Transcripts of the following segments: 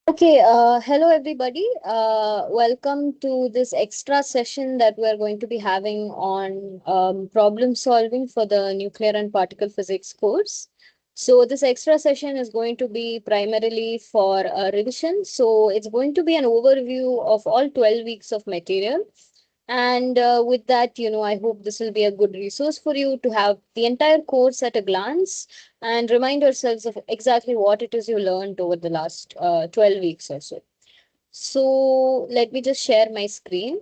Okay, hello everybody. Welcome to this extra session that we're going to be having on problem solving for the nuclear and particle physics course. So this extra session is going to be primarily for revision. So it's going to be an overview of all 12 weeks of material. And with that, I hope this will be a good resource for you to have the entire course at a glance and remind yourselves of exactly what it is you learned over the last 12 weeks or so. So let me just share my screen.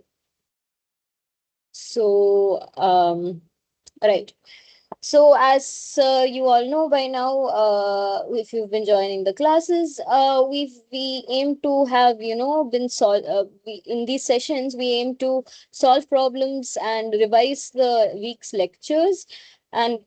So, right. So, as you all know by now, if you've been joining the classes, we aim to have been in these sessions. We aim to solve problems and revise the week's lectures, and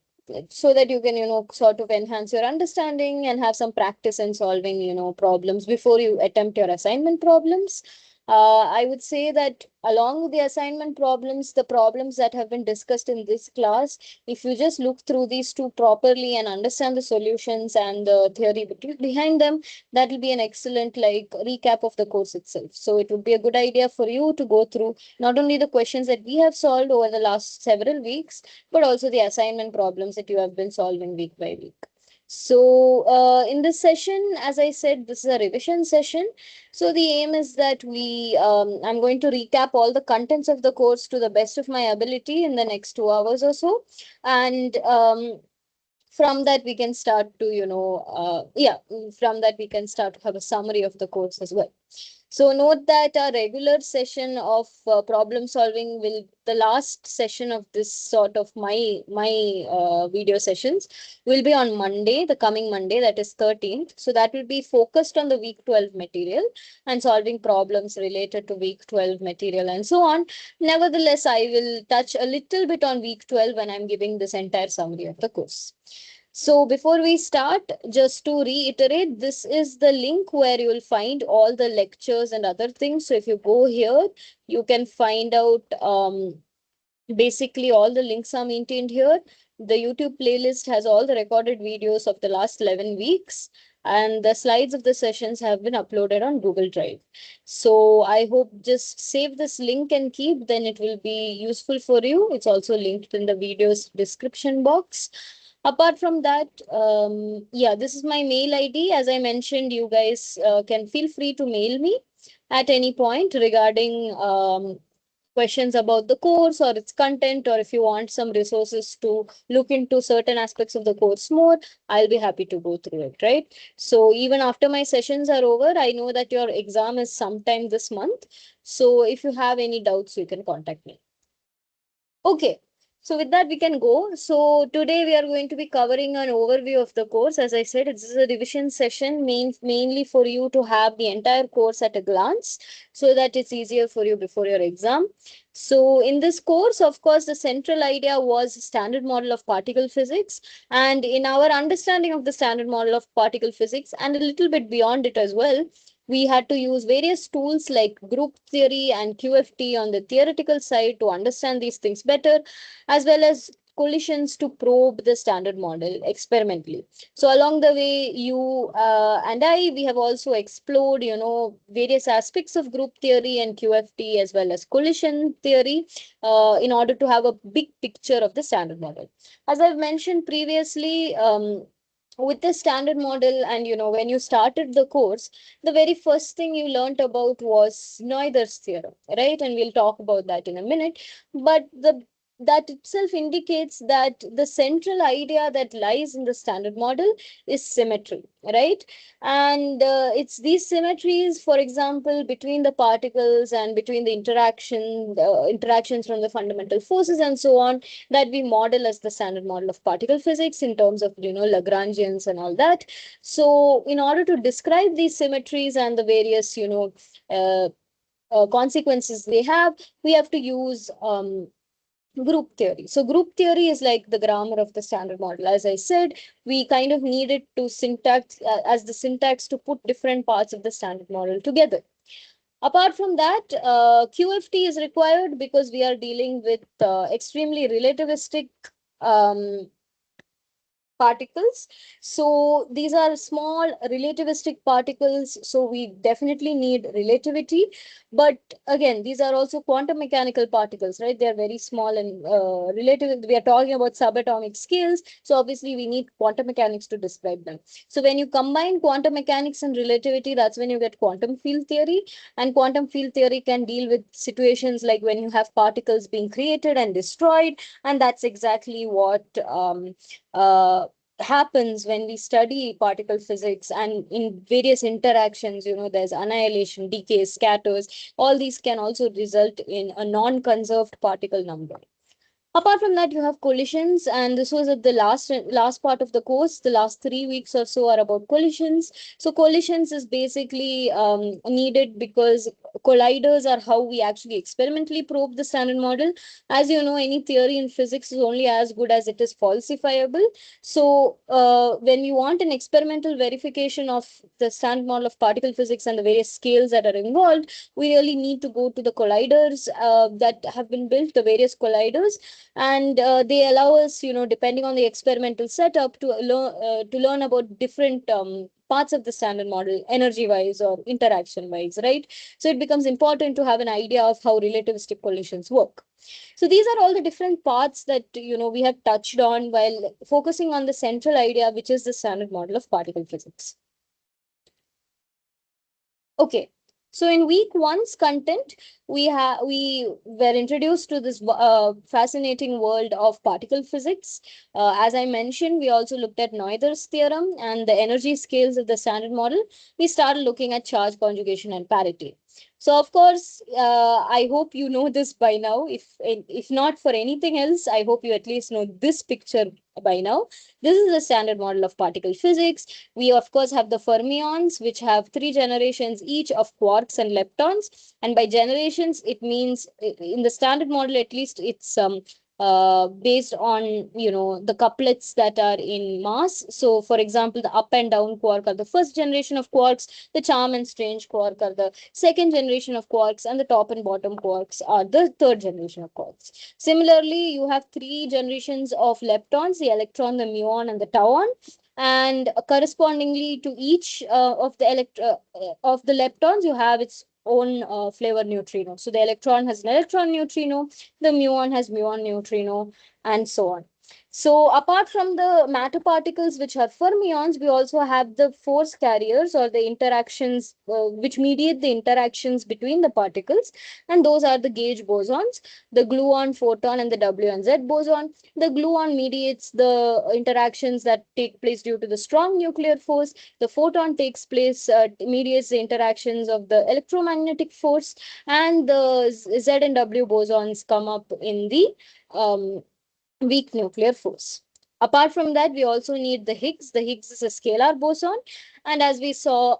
so that you can sort of enhance your understanding and have some practice in solving problems before you attempt your assignment problems. I would say that along with the assignment problems, the problems that have been discussed in this class, if you just look through these two properly and understand the solutions and the theory behind them, that will be an excellent like recap of the course itself. So it would be a good idea for you to go through not only the questions that we have solved over the last several weeks, but also the assignment problems that you have been solving week by week. So, in this session, as I said, this is a revision session. So, the aim is that I'm going to recap all the contents of the course to the best of my ability in the next 2 hours or so. And from that, we can start to, from that, we can start to have a summary of the course as well. So note that our regular session of problem solving will the last session of this sort of my video sessions will be on Monday, the coming Monday, that is 13th. So that will be focused on the week 12 material and solving problems related to week 12 material and so on. Nevertheless, I will touch a little bit on week 12 when I'm giving this entire summary of the course. So before we start, just to reiterate, this is the link where you will find all the lectures and other things. So if you go here, you can find out basically all the links are maintained here. The YouTube playlist has all the recorded videos of the last 11 weeks. And the slides of the sessions have been uploaded on Google Drive. So I hope just save this link and keep, then it will be useful for you. It's also linked in the video's description box. Apart from that, yeah, this is my mail ID. As I mentioned, you guys can feel free to mail me at any point regarding questions about the course or its content, or if you want some resources to look into certain aspects of the course more, I'll be happy to go through it, right? So even after my sessions are over, I know that your exam is sometime this month. So if you have any doubts, you can contact me. Okay, so with that we can go. So today we are going to be covering an overview of the course. As I said, it's a revision session mainly for you to have the entire course at a glance so that it's easier for you before your exam. So in this course, of course, the central idea was standard model of particle physics. And in our understanding of the standard model of particle physics and a little bit beyond it as well, we had to use various tools like group theory and QFT on the theoretical side to understand these things better, as well as collisions to probe the standard model experimentally. So along the way, you and I, we have also explored, various aspects of group theory and QFT as well as collision theory in order to have a big picture of the standard model. As I've mentioned previously, with the standard model, and when you started the course, the very first thing you learned about was Noether's theorem, right? And we'll talk about that in a minute. But that itself indicates that the central idea that lies in the standard model is symmetry, right? And it's these symmetries, for example, between the particles and between the interactions from the fundamental forces and so on, that we model as the standard model of particle physics in terms of Lagrangians and all that. So in order to describe these symmetries and the various uh, consequences they have, we have to use group theory. So group theory is like the grammar of the standard model. As I said, we kind of needed to syntax as the syntax to put different parts of the standard model together. Apart from that, QFT is required because we are dealing with extremely relativistic um, particles. So these are small relativistic particles. So we definitely need relativity. But again, these are also quantum mechanical particles, right? They are very small and relative. We are talking about subatomic scales. So obviously we need quantum mechanics to describe them. So when you combine quantum mechanics and relativity, that's when you get quantum field theory. And quantum field theory can deal with situations like when you have particles being created and destroyed. And that's exactly what uh, happens when we study particle physics, and in various interactions, there's annihilation, decay, scatters. All these can also result in a non-conserved particle number. Apart from that, you have collisions, and this was at the last part of the course. The last 3 weeks or so are about collisions. So collisions is basically needed because colliders are how we actually experimentally probe the standard model. As you know, any theory in physics is only as good as it is falsifiable. So when you want an experimental verification of the standard model of particle physics and the various scales that are involved, we really need to go to the colliders that have been built, the various colliders, and they allow us, depending on the experimental setup, to learn about different parts of the standard model, energy wise or interaction wise, right? So it becomes important to have an idea of how relativistic collisions work. So these are all the different parts that we have touched on while focusing on the central idea, which is the standard model of particle physics. Okay. So in week one's content, we were introduced to this fascinating world of particle physics. As I mentioned, we also looked at Noether's theorem and the energy scales of the standard model. We started looking at charge conjugation and parity. So of course, I hope you know this by now. If not for anything else, I hope you at least know this picture by now. This is the standard model of particle physics. We, of course, have the fermions, which have three generations each of quarks and leptons. And by generations, it means in the standard model, at least, it's based on the couplets that are in mass. So, for example, the up and down quark are the first generation of quarks, the charm and strange quark are the second generation of quarks, and the top and bottom quarks are the third generation of quarks. Similarly, you have three generations of leptons, the electron, the muon, and the tauon, and correspondingly to each of the leptons, you have its own flavor neutrino. So the electron has an electron neutrino, the muon has muon neutrino, and so on. So apart from the matter particles, which are fermions, we also have the force carriers, or the interactions which mediate the interactions between the particles, and those are the gauge bosons, the gluon, photon, and the W and Z boson. The gluon mediates the interactions that take place due to the strong nuclear force. The photon takes place, mediates the interactions of the electromagnetic force, and the Z and W bosons come up in the um, weak nuclear force. Apart from that, we also need the Higgs. The Higgs is a scalar boson, and as we saw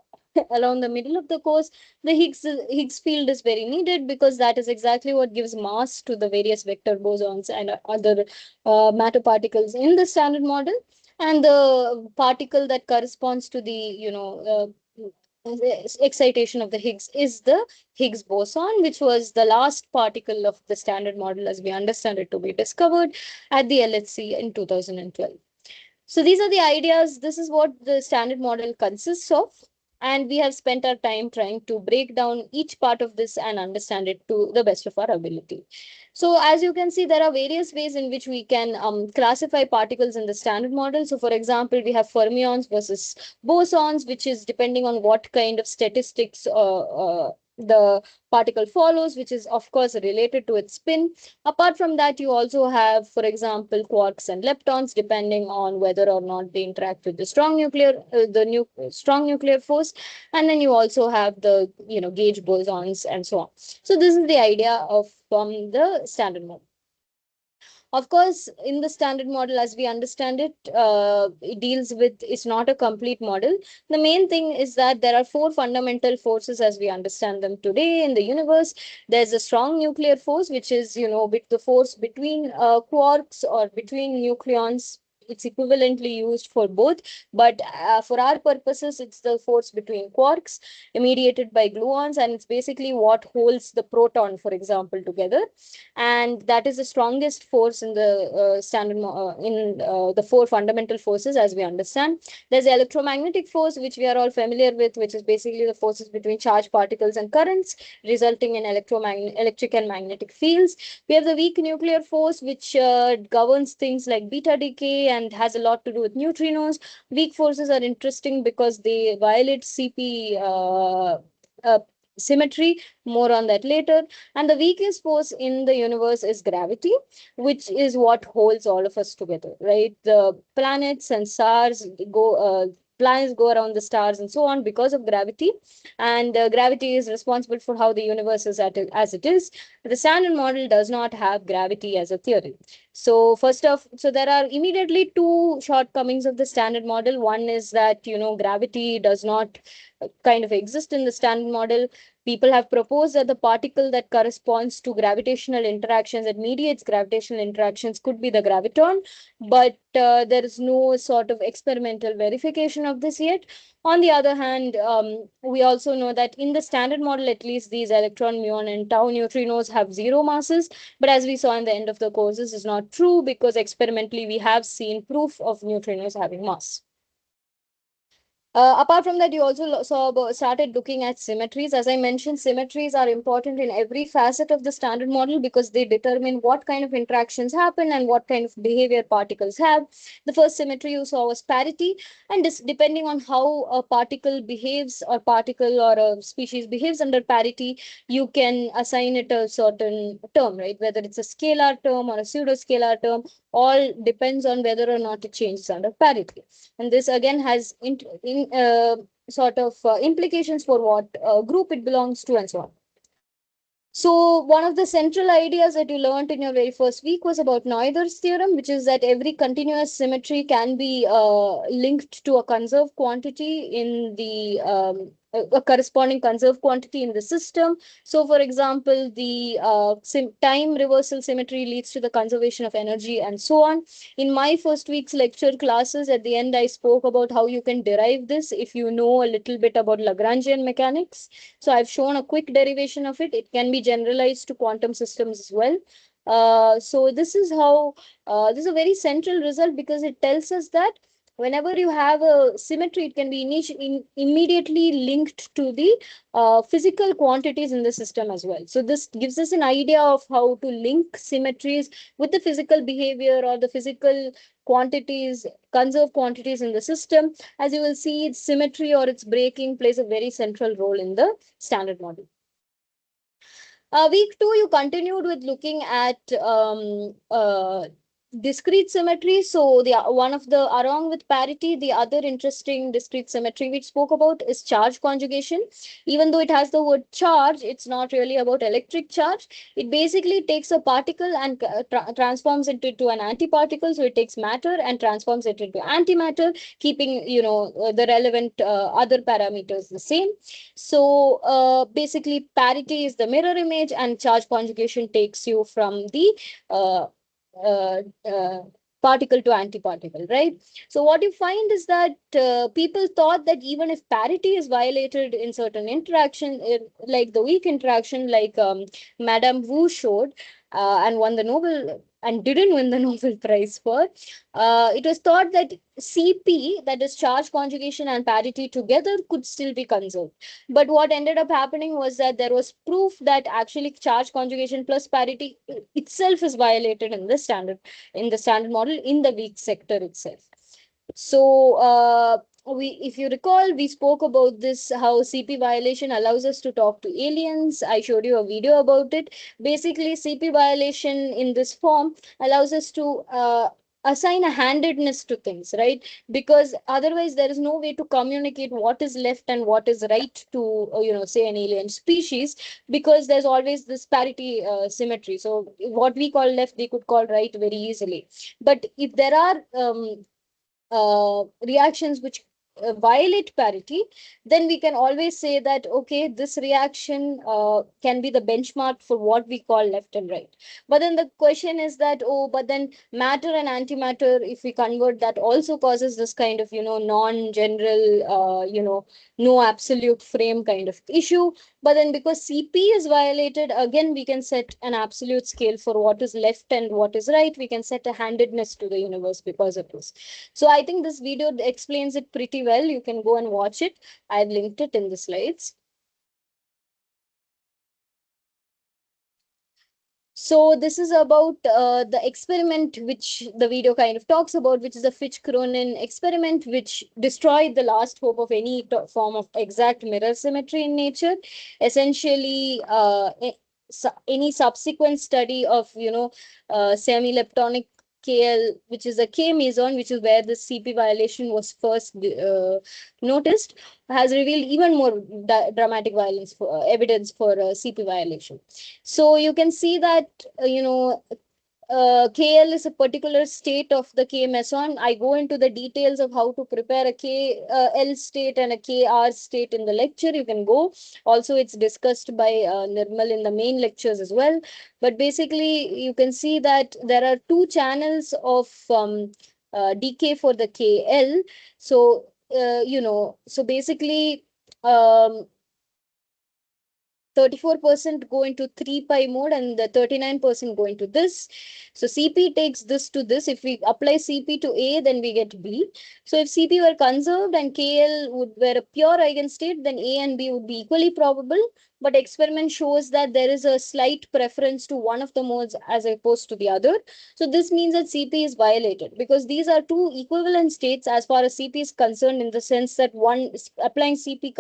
along the middle of the course, the Higgs field is very needed because that is exactly what gives mass to the various vector bosons and other matter particles in the standard model. And the particle that corresponds to the excitation of the Higgs is the Higgs boson, which was the last particle of the standard model as we understand it to be discovered at the LHC in 2012. So these are the ideas. This is what the standard model consists of. And we have spent our time trying to break down each part of this and understand it to the best of our ability. So as you can see, there are various ways in which we can classify particles in the standard model. So for example, we have fermions versus bosons, which is depending on what kind of statistics the particle follows, which is of course related to its spin. Apart from that, you also have, for example, quarks and leptons, depending on whether or not they interact with the strong nuclear force. And then you also have the gauge bosons and so on. So this is the idea of the standard model. Of course, in the standard model, as we understand it, it deals with, it's not a complete model. The main thing is that there are four fundamental forces as we understand them today in the universe. There's a strong nuclear force, which is, the force between quarks or between nucleons. it's equivalently used for both, but for our purposes, it's the force between quarks mediated by gluons, and it's basically what holds the proton, for example, together. And that is the strongest force in the in the four fundamental forces as we understand. There's the electromagnetic force, which we are all familiar with, which is basically the forces between charged particles and currents, resulting in electric and magnetic fields. We have the weak nuclear force, which governs things like beta decay and has a lot to do with neutrinos. Weak forces are interesting because they violate CP uh, symmetry. More on that later. And the weakest force in the universe is gravity, which is what holds all of us together, right? The planets and stars go. Planets go around the stars and so on because of gravity, and gravity is responsible for how the universe is as it is. The Standard Model does not have gravity as a theory. So first off, so there are immediately two shortcomings of the Standard Model. One is that, gravity does not kind of exist in the Standard Model. People have proposed that the particle that corresponds to gravitational interactions, that mediates gravitational interactions, could be the graviton, but there is no sort of experimental verification of this yet. On the other hand, we also know that in the Standard Model, at least, these electron, muon, and tau neutrinos have zero masses. But as we saw in the end of the course, this is not true, because experimentally we have seen proof of neutrinos having mass. Apart from that, you also started looking at symmetries. As I mentioned, symmetries are important in every facet of the Standard Model because they determine what kind of interactions happen and what kind of behavior particles have. The first symmetry you saw was parity, and this, depending on how a particle behaves, or particle or a species behaves under parity, you can assign it a certain term, right? Whether it's a scalar term or a pseudo-scalar term, all depends on whether or not it changes under parity. And this again has sort of implications for what group it belongs to and so on. So one of the central ideas that you learned in your very first week was about Noether's theorem, which is that every continuous symmetry can be linked to a conserved quantity in the a corresponding conserved quantity in the system. So, for example, the time reversal symmetry leads to the conservation of energy and so on. In my first week's lecture classes, at the end, I spoke about how you can derive this if you know a little bit about Lagrangian mechanics. So I've shown a quick derivation of it. It can be generalized to quantum systems as well. So this is how this is a very central result, because it tells us that whenever you have a symmetry, it can be immediately linked to the physical quantities in the system as well. So this gives us an idea of how to link symmetries with the physical behavior or the physical quantities, conserved quantities in the system. As you will see, its symmetry or its breaking plays a very central role in the Standard Model. Week 2, you continued with looking at discrete symmetry. So the one of the, along with parity, the other interesting discrete symmetry we spoke about is charge conjugation. Even though it has the word charge, it's not really about electric charge. It basically takes a particle and transforms it into an antiparticle. So it takes matter and transforms it into antimatter, keeping the relevant other parameters the same. So basically, parity is the mirror image, and charge conjugation takes you from the uh, uh, uh, particle to antiparticle, right? So what you find is that people thought that even if parity is violated in certain interaction, like the weak interaction, like Madame Wu showed, and won the Nobel, and didn't win the Nobel Prize for, it was thought that CP, that is charge conjugation and parity together, could still be conserved. But what ended up happening was that there was proof that actually charge conjugation plus parity itself is violated in the Standard Model in the weak sector itself. So if you recall, we spoke about this, how CP violation allows us to talk to aliens. I showed you a video about it. Basically, CP violation in this form allows us to assign a handedness to things, right? Because otherwise there is no way to communicate what is left and what is right to say an alien species, because there's always this parity symmetry. So what we call left, they could call right very easily. But if there are reactions which violate parity, then we can always say that, okay, this reaction can be the benchmark for what we call left and right. But then the question is that, oh, but then matter and antimatter, if we convert, that also causes this kind of, non-general, no absolute frame kind of issue. But then because CP is violated, again, we can set an absolute scale for what is left and what is right. We can set a handedness to the universe because of this. So I think this video explains it pretty well. You can go and watch it. I've linked it in the slides. So this is about the experiment which the video kind of talks about, which is a Fitch-Cronin experiment, which destroyed the last hope of any form of exact mirror symmetry in nature. Essentially, any subsequent study of, semi-leptonic KL, which is a K meson, which is where the CP violation was first noticed, has revealed even more dramatic violence for evidence for CP violation. So you can see that, KL is a particular state of the K meson. I go into the details of how to prepare a KL state and a KR state in the lecture. You can go. Also, it's discussed by Nirmal in the main lectures as well. But basically, you can see that there are two channels of decay for the KL. So, so basically, um, 34% go into 3 pi mode and the 39% go into this. So CP takes this to this. If we apply CP to A, then we get B. So if CP were conserved and KL were a pure eigenstate, then A and B would be equally probable. But experiment shows that there is a slight preference to one of the modes as opposed to the other. So this means that CP is violated because these are two equivalent states as far as CP is concerned, in the sense that one applying CP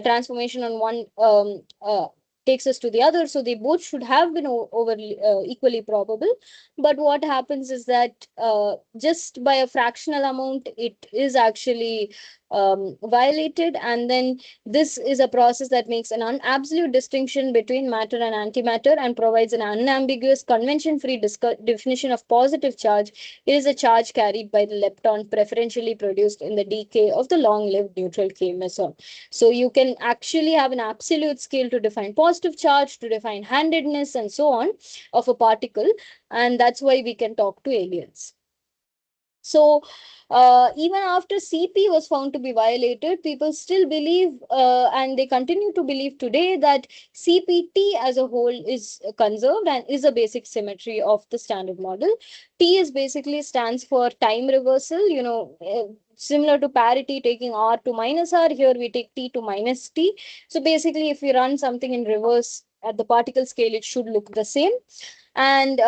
transformation on one takes us to the other. So they both should have been over equally probable. But what happens is that just by a fractional amount, it is actually violated. And then this is a process that makes an absolute distinction between matter and antimatter and provides an unambiguous, convention-free definition of positive charge. It is a charge carried by the lepton preferentially produced in the decay of the long-lived neutral K meson. So you can actually have an absolute scale to define positive charge, to define handedness, and so on of a particle. And that's why we can talk to aliens. So even after CP was found to be violated, people still believe, and they continue to believe today, that CPT as a whole is conserved and is a basic symmetry of the standard model. T is basically stands for time reversal, similar to parity, taking R to minus R. Here we take T to minus T. So basically, if we run something in reverse at the particle scale, it should look the same. And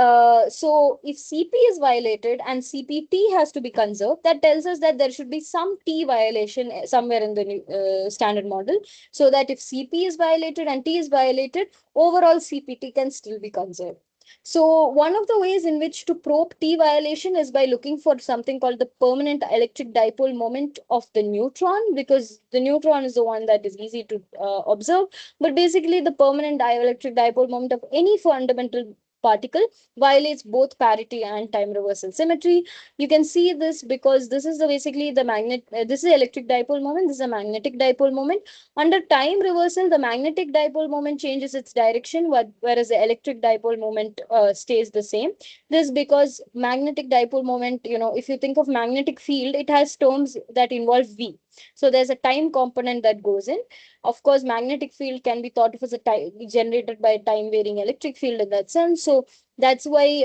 so if CP is violated and CPT has to be conserved, that tells us that there should be some T violation somewhere in the standard model, so that if CP is violated and T is violated, overall CPT can still be conserved. So one of the ways in which to probe T violation is by looking for something called the permanent electric dipole moment of the neutron, because the neutron is the one that is easy to observe. But basically, the permanent electric dipole moment of any fundamental particle violates both parity and time reversal symmetry. You can see this because this is basically the magnet. This is electric dipole moment. This is a magnetic dipole moment. Under time reversal, the magnetic dipole moment changes its direction, whereas the electric dipole moment stays the same. This because magnetic dipole moment, if you think of magnetic field, it has terms that involve V. So there's a time component that goes in. Of course, magnetic field can be thought of as a generated by a time varying electric field in that sense. So that's why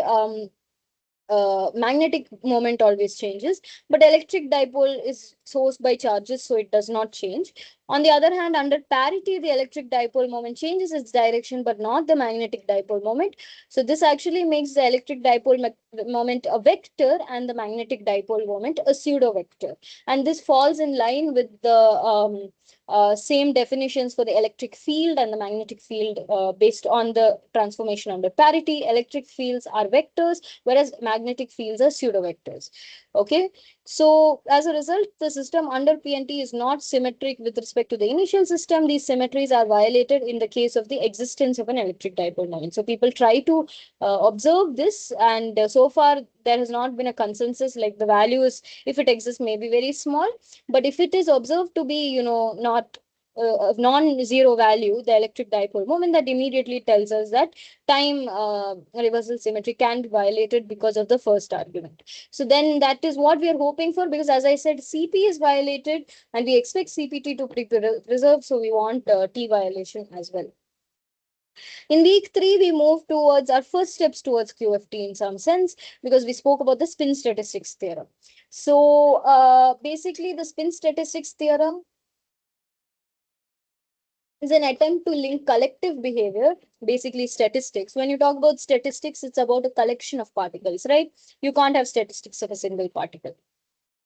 magnetic moment always changes, but electric dipole is sourced by charges, so it does not change. On the other hand, under parity, the electric dipole moment changes its direction, but not the magnetic dipole moment. So this actually makes the electric dipole moment a vector and the magnetic dipole moment a pseudo vector. And this falls in line with the same definitions for the electric field and the magnetic field based on the transformation under parity. Electric fields are vectors, whereas magnetic fields are pseudo vectors. Okay, So as a result, the system under PNT is not symmetric with respect to the initial system. These symmetries are violated in the case of the existence of an electric dipole moment. So people try to observe this, and so far there has not been a consensus. Like the values, if it exists, may be very small, but if it is observed to be, not non-zero value, the electric dipole moment, that immediately tells us that time reversal symmetry can be violated because of the first argument. So then that is what we are hoping for, because as I said, CP is violated and we expect CPT to be preserved. So we want T violation as well. In week 3, we move towards our first steps towards QFT in some sense, because we spoke about the spin statistics theorem. So basically the spin statistics theorem is an attempt to link collective behavior, basically statistics. When you talk about statistics, it's about a collection of particles, right? You can't have statistics of a single particle.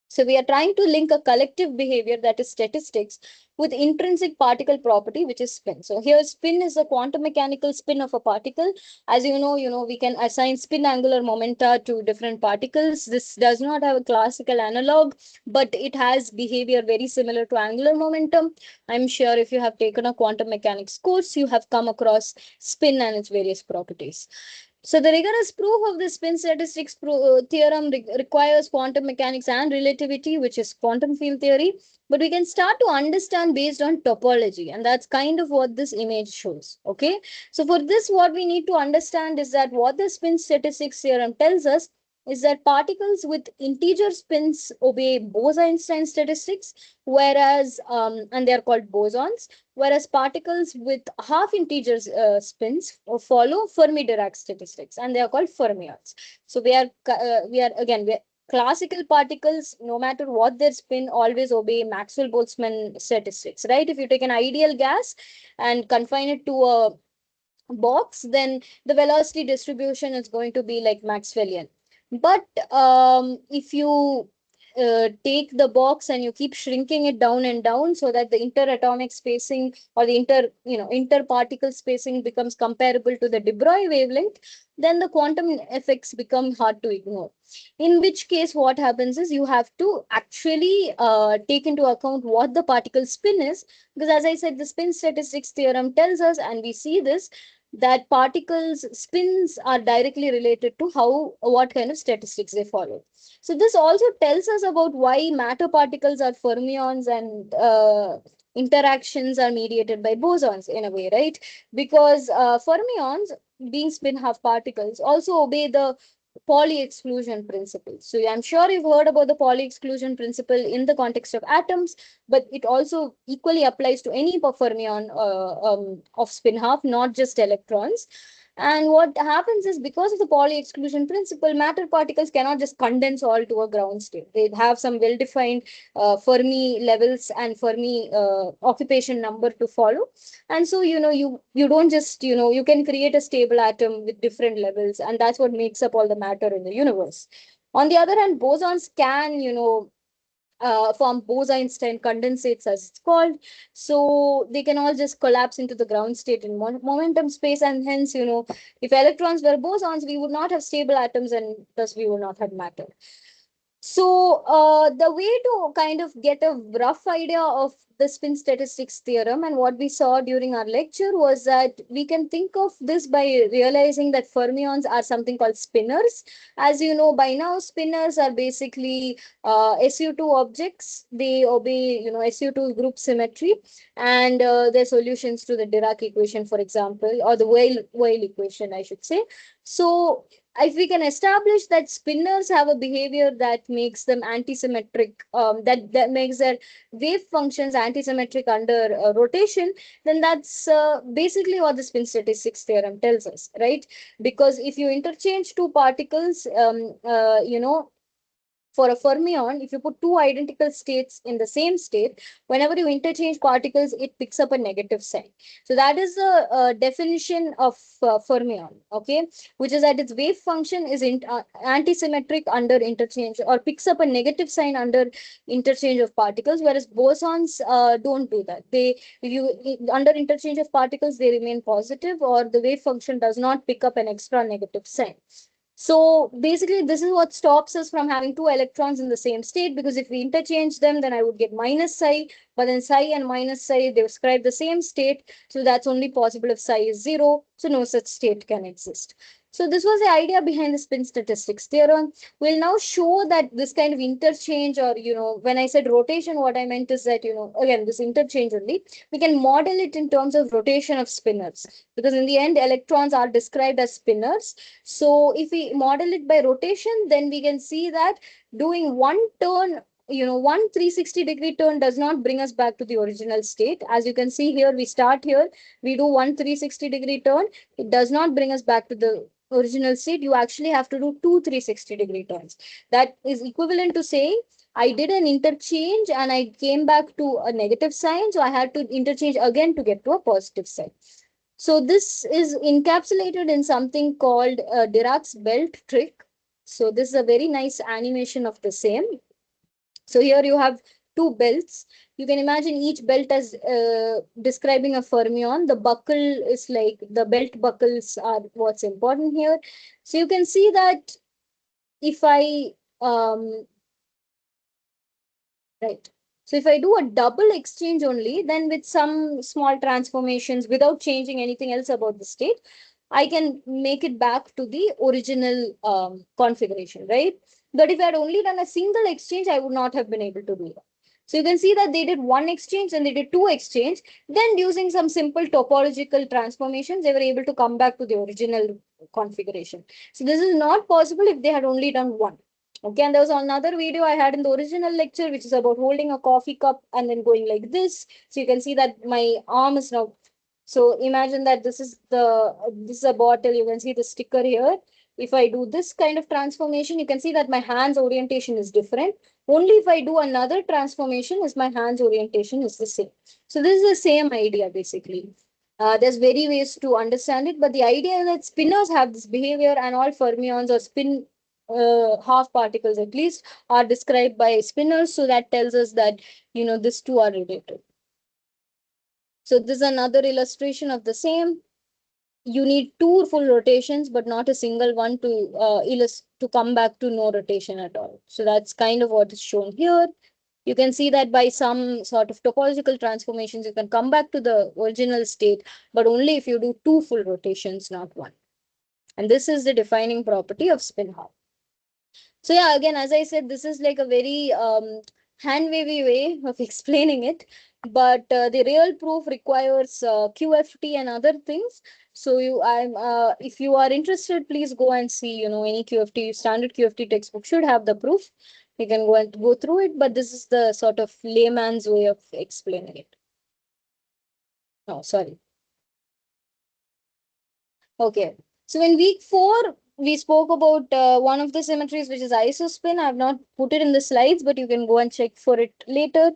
So we are trying to link a collective behavior, that is statistics, with intrinsic particle property, which is spin. So here spin is a quantum mechanical spin of a particle. As we can assign spin angular momenta to different particles. This does not have a classical analog, but it has behavior very similar to angular momentum. I'm sure if you have taken a quantum mechanics course, you have come across spin and its various properties. So the rigorous proof of the spin statistics theorem requires quantum mechanics and relativity, which is quantum field theory. But we can start to understand based on topology, and that's kind of what this image shows. Okay, so for this, what we need to understand is that what the spin statistics theorem tells us is that particles with integer spins obey Bose-Einstein statistics, whereas and they are called bosons, whereas particles with half integer spins follow Fermi-Dirac statistics, and they are called fermions. So we are classical particles, no matter what their spin, always obey Maxwell-Boltzmann statistics, right? If you take an ideal gas and confine it to a box, then the velocity distribution is going to be like Maxwellian. But if you take the box and you keep shrinking it down and down, so that the interatomic spacing or the interparticle spacing becomes comparable to the de Broglie wavelength, then the quantum effects become hard to ignore. In which case, what happens is you have to actually take into account what the particle spin is, because as I said, the spin statistics theorem tells us, and we see this, that particles spins are directly related to what kind of statistics they follow. So this also tells us about why matter particles are fermions, and interactions are mediated by bosons in a way, right? Because fermions, being spin half particles, also obey the Pauli exclusion principle. So I'm sure you've heard about the Pauli exclusion principle in the context of atoms, but it also equally applies to any fermion of spin half, not just electrons. And what happens is, because of the Pauli exclusion principle, matter particles cannot just condense all to a ground state. They have some well-defined Fermi levels and Fermi occupation number to follow. And so, you don't just, you can create a stable atom with different levels, and that's what makes up all the matter in the universe. On the other hand, bosons can, form Bose-Einstein condensates, as it's called. So they can all just collapse into the ground state in momentum space, and hence, if electrons were bosons, we would not have stable atoms, and thus we would not have matter. So the way to kind of get a rough idea of the spin statistics theorem and what we saw during our lecture was that we can think of this by realizing that fermions are something called spinners. As you know by now, spinners are basically SU2 objects. They obey, SU2 group symmetry, and their solutions to the Dirac equation, for example, or the Weyl equation, I should say. So if we can establish that spinners have a behavior that makes them antisymmetric, that makes their wave functions antisymmetric under rotation, then that's basically what the spin statistics theorem tells us, right? Because if you interchange two particles, for a fermion, if you put two identical states in the same state, whenever you interchange particles, it picks up a negative sign. So that is the definition of fermion, okay, which is that its wave function is antisymmetric under interchange, or picks up a negative sign under interchange of particles, whereas bosons don't do that. If you under interchange of particles, they remain positive, or the wave function does not pick up an extra negative sign. So basically, this is what stops us from having two electrons in the same state, because if we interchange them, then I would get minus psi, but then psi and minus psi, they describe the same state. So that's only possible if psi is zero. So no such state can exist. So this was the idea behind the spin statistics theorem. We'll now show that this kind of interchange, or, when I said rotation, what I meant is that, again, this interchange only, we can model it in terms of rotation of spinors, because in the end, electrons are described as spinors. So if we model it by rotation, then we can see that doing one turn, one 360-degree turn does not bring us back to the original state. As you can see here, we start here, we do one 360-degree turn. It does not bring us back to the original state. You actually have to do two 360-degree turns. That is equivalent to saying I did an interchange and I came back to a negative sign. So I had to interchange again to get to a positive sign. So this is encapsulated in something called Dirac's belt trick. So this is a very nice animation of the same. So here you have two belts. You can imagine each belt as describing a fermion. The buckle is like the belt buckles are what's important here. So you can see that if I right. So if I do a double exchange only, then with some small transformations without changing anything else about the state, I can make it back to the original configuration, right? But if I had only done a single exchange, I would not have been able to do that. So you can see that they did one exchange and they did two exchange. Then using some simple topological transformations, they were able to come back to the original configuration. So this is not possible if they had only done one. Okay, and there was another video I had in the original lecture, which is about holding a coffee cup and then going like this. So you can see that my arm is now. So imagine that this is a bottle. You can see the sticker here. If I do this kind of transformation, you can see that my hands orientation is different. Only if I do another transformation is my hands orientation is the same. So this is the same idea basically. There's very ways to understand it, but the idea is that spinners have this behavior, and all fermions or spin half particles at least are described by spinners. So that tells us that, these two are related. So this is another illustration of the same. You need two full rotations, but not a single one to come back to no rotation at all. So that's kind of what is shown here. You can see that by some sort of topological transformations, you can come back to the original state, but only if you do two full rotations, not one. And this is the defining property of spin half. So yeah, again, as I said, this is like a very hand wavy way of explaining it, but the real proof requires QFT and other things. So if you are interested, please go and see, any QFT standard QFT textbook should have the proof. You can go and go through it, but this is the sort of layman's way of explaining it. Oh, sorry. Okay. So in week 4, we spoke about one of the symmetries, which is isospin. I have not put it in the slides, but you can go and check for it later.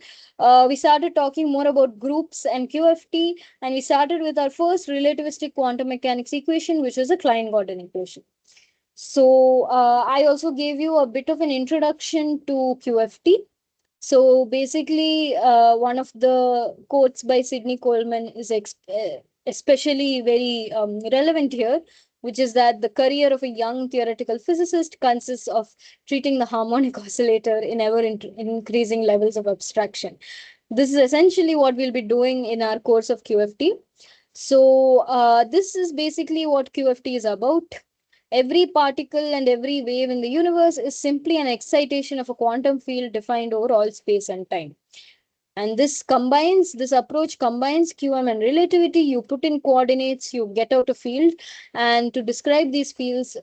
We started talking more about groups and QFT, and we started with our first relativistic quantum mechanics equation, which is a Klein-Gordon equation. So I also gave you a bit of an introduction to QFT. So basically, one of the quotes by Sidney Coleman is especially very relevant here, which is that the career of a young theoretical physicist consists of treating the harmonic oscillator in ever increasing levels of abstraction. This is essentially what we'll be doing in our course of QFT. So this is basically what QFT is about. Every particle and every wave in the universe is simply an excitation of a quantum field defined over all space and time. And this approach combines QM and relativity. You put in coordinates, you get out a field. And to describe these fields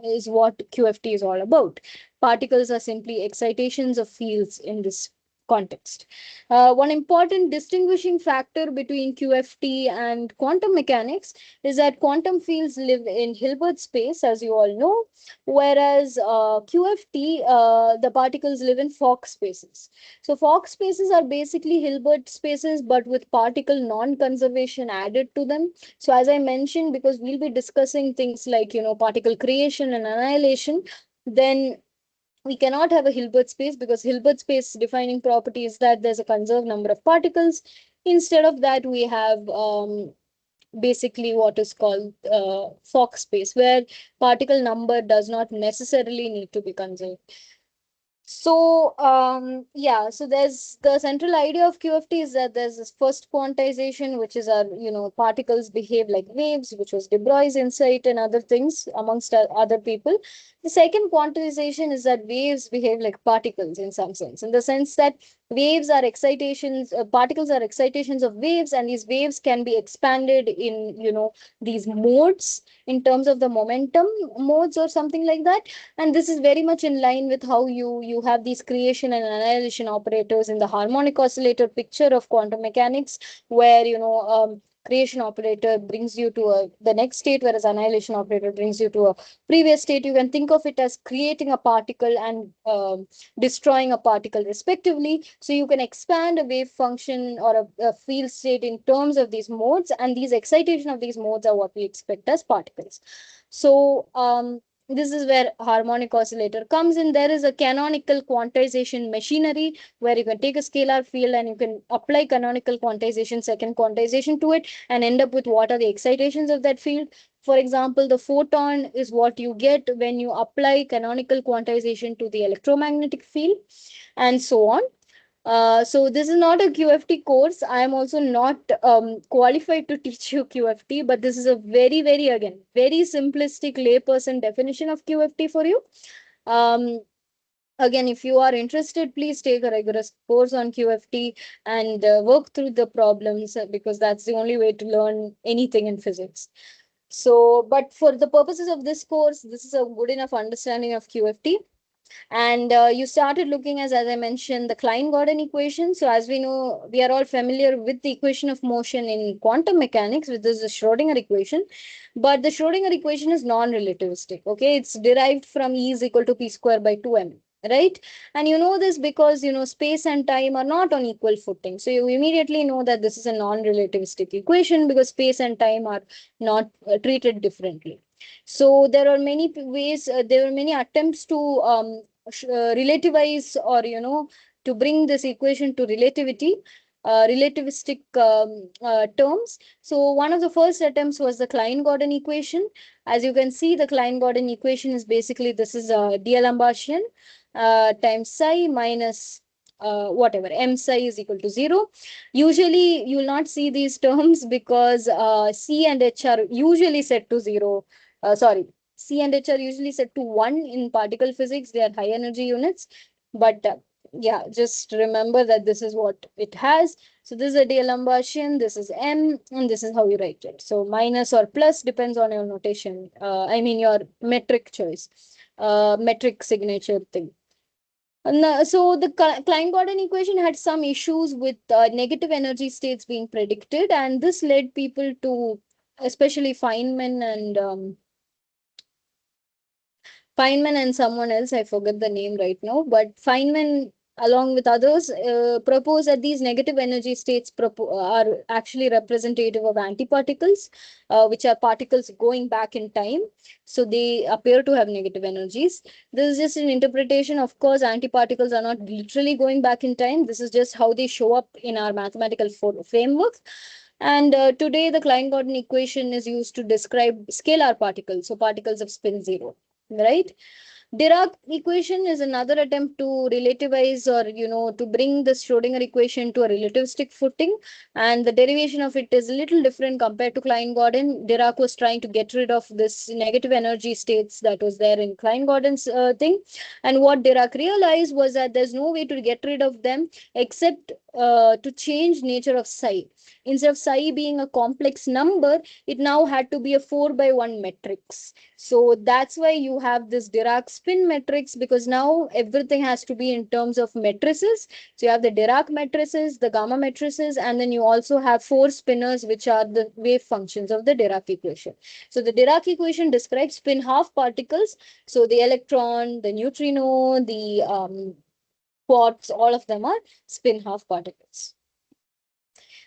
is what QFT is all about. Particles are simply excitations of fields in this context. One important distinguishing factor between QFT and quantum mechanics is that quantum fields live in Hilbert space, as you all know, whereas QFT, the particles live in Fock spaces. So Fock spaces are basically Hilbert spaces, but with particle non-conservation added to them. So as I mentioned, because we'll be discussing things like, particle creation and annihilation, then we cannot have a Hilbert space, because Hilbert space defining property is that there's a conserved number of particles. Instead of that, we have basically what is called Fock space, where particle number does not necessarily need to be conserved. So, so there's the central idea of QFT is that there's this first quantization, which is our, particles behave like waves, which was De Broglie's insight and other things amongst other people. The second quantization is that waves behave like particles in some sense, in the sense that waves are excitations, particles are excitations of waves, and these waves can be expanded in, these modes in terms of the momentum modes or something like that. And this is very much in line with how you have these creation and annihilation operators in the harmonic oscillator picture of quantum mechanics, where creation operator brings you to the next state, whereas annihilation operator brings you to a previous state. You can think of it as creating a particle and destroying a particle respectively. So you can expand a wave function or a field state in terms of these modes, and these excitation of these modes are what we expect as particles. So this is where harmonic oscillator comes in. There is a canonical quantization machinery where you can take a scalar field and you can apply canonical quantization, second quantization to it, and end up with what are the excitations of that field. For example, the photon is what you get when you apply canonical quantization to the electromagnetic field, and so on. So this is not a QFT course. I am also not qualified to teach you QFT, but this is a very, very, again, very simplistic layperson definition of QFT for you. Um, Again, if you are interested, please take a rigorous course on QFT and work through the problems, because that's the only way to learn anything in physics. So, but for the purposes of this course, this is a good enough understanding of QFT. And you started looking as I mentioned, the Klein-Gordon equation. So as we know, we are all familiar with the equation of motion in quantum mechanics, which is the Schrodinger equation. But the Schrodinger equation is non-relativistic. Okay, it's derived from E is equal to P square by 2m. Right. And you know this because, space and time are not on equal footing. So you immediately know that this is a non-relativistic equation because space and time are not treated differently. So there are many ways, there are many attempts to relativize, or to bring this equation to relativity, relativistic terms. So one of the first attempts was the Klein-Gordon equation. As you can see, the Klein-Gordon equation is basically, this is D'Alembert times psi minus whatever m psi is equal to 0. Usually you will not see these terms because C and H are usually set to 0. Sorry, C and H are usually set to 1 in particle physics. They are high energy units. But yeah, just remember that this is what it has. So this is a D'Alembertian, this is M, and this is how you write it. So minus or plus depends on your notation. I mean your metric choice, metric signature thing. So the Klein-Gordon equation had some issues with negative energy states being predicted, and this led people to, especially Feynman and someone else, I forget the name right now, but Feynman, along with others, propose that these negative energy states are actually representative of antiparticles, which are particles going back in time. So they appear to have negative energies. This is just an interpretation. Of course, antiparticles are not literally going back in time. This is just how they show up in our mathematical framework. And today, the Klein-Gordon equation is used to describe scalar particles, so particles of spin 0. Right? Dirac equation is another attempt to relativize, or to bring the Schrodinger equation to a relativistic footing, and the derivation of it is a little different compared to Klein-Gordon. Dirac was trying to get rid of this negative energy states that was there in Klein-Gordon's thing, and what Dirac realized was that there's no way to get rid of them except to change nature of psi. Instead of psi being a complex number, it now had to be a 4/1 matrix. So that's why you have this Dirac spin matrix, because now everything has to be in terms of matrices. So you have the Dirac matrices, the gamma matrices, and then you also have four spinners, which are the wave functions of the Dirac equation. So the Dirac equation describes spin half particles. So the electron, the neutrino, the quarks, all of them are spin half particles.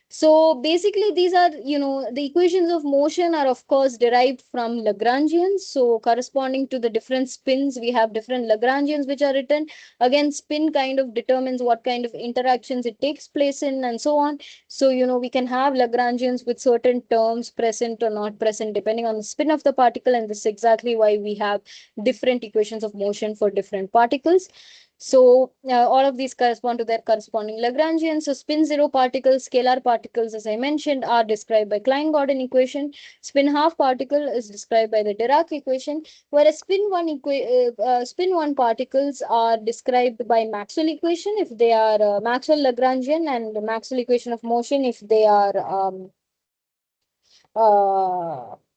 So basically, these are, the equations of motion are of course derived from Lagrangians. So corresponding to the different spins, we have different Lagrangians which are written. Again, spin kind of determines what kind of interactions it takes place in and so on. So, we can have Lagrangians with certain terms present or not present depending on the spin of the particle. And this is exactly why we have different equations of motion for different particles. So all of these correspond to their corresponding Lagrangian. So spin zero particles, scalar particles, as I mentioned, are described by Klein-Gordon equation. Spin half particle is described by the Dirac equation, whereas spin one particles are described by Maxwell equation if they are Maxwell Lagrangian, and Maxwell equation of motion if they are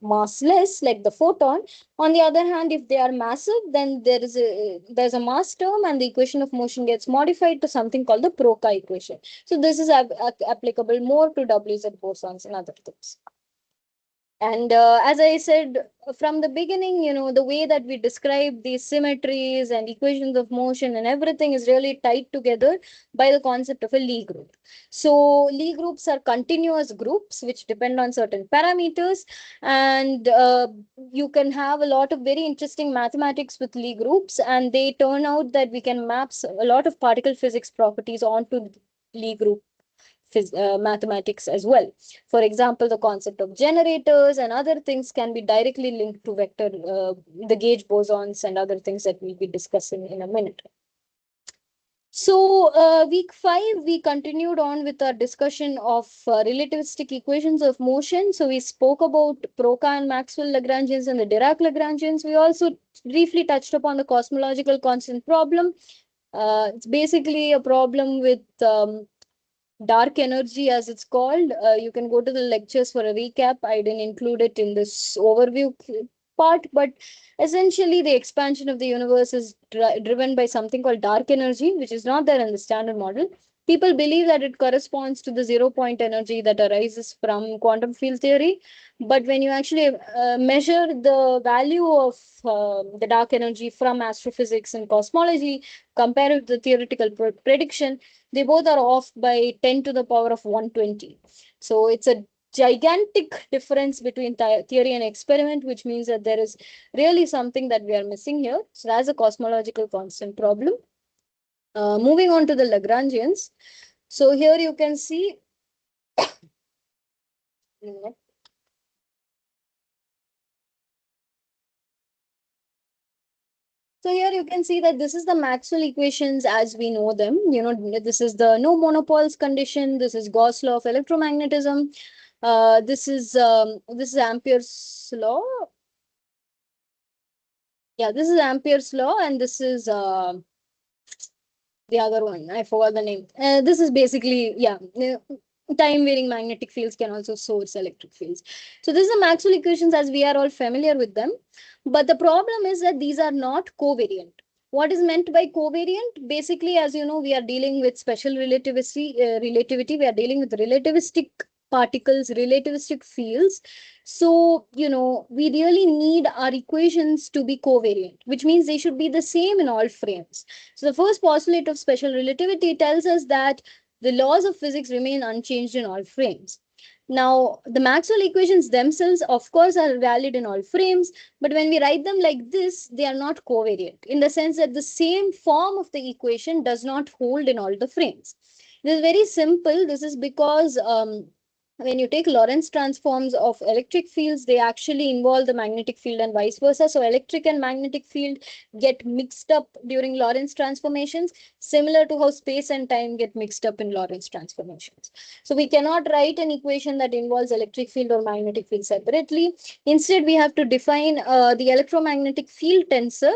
massless, like the photon. On the other hand, if they are massive, then there's a mass term, and the equation of motion gets modified to something called the Proca equation. So this is applicable more to WZ bosons and other things. And as I said from the beginning, the way that we describe these symmetries and equations of motion and everything is really tied together by the concept of a Lie group. So Lie groups are continuous groups which depend on certain parameters, and you can have a lot of very interesting mathematics with Lie groups, and they turn out that we can map a lot of particle physics properties onto Lie group mathematics as well. For example, the concept of generators and other things can be directly linked to the gauge bosons and other things that we'll be discussing in a minute. So, week 5, we continued on with our discussion of relativistic equations of motion. So, we spoke about Proca and Maxwell Lagrangians and the Dirac Lagrangians. We also briefly touched upon the cosmological constant problem. It's basically a problem with dark energy, as it's called. You can go to the lectures for a recap. I didn't include it in this overview part, but essentially the expansion of the universe is driven by something called dark energy, which is not there in the standard model. People believe that it corresponds to the 0 point energy that arises from quantum field theory. But when you actually measure the value of the dark energy from astrophysics and cosmology, compare it to the theoretical prediction, they both are off by 10 to the power of 120. So it's a gigantic difference between theory and experiment, which means that there is really something that we are missing here. So that's a cosmological constant problem. Moving on to the Lagrangians. So here you can see So here you can see that this is the Maxwell equations as we know them. This is the no monopoles condition. This is Gauss law of electromagnetism. This is Ampere's law. Yeah, this is Ampere's law, and this is the other one. I forgot the name. This is basically, yeah, time varying magnetic fields can also source electric fields. So this is the Maxwell equations as we are all familiar with them. But the problem is that these are not covariant. What is meant by covariant? Basically, as you know, we are dealing with special relativity. We are dealing with relativistic particles, relativistic fields. So, we really need our equations to be covariant, which means they should be the same in all frames. So the first postulate of special relativity tells us that the laws of physics remain unchanged in all frames. Now, the Maxwell equations themselves, of course, are valid in all frames, but when we write them like this, they are not covariant in the sense that the same form of the equation does not hold in all the frames. This is very simple. This is because when you take Lorentz transforms of electric fields, they actually involve the magnetic field and vice versa. So electric and magnetic field get mixed up during Lorentz transformations, similar to how space and time get mixed up in Lorentz transformations. So we cannot write an equation that involves electric field or magnetic field separately. Instead, we have to define the electromagnetic field tensor,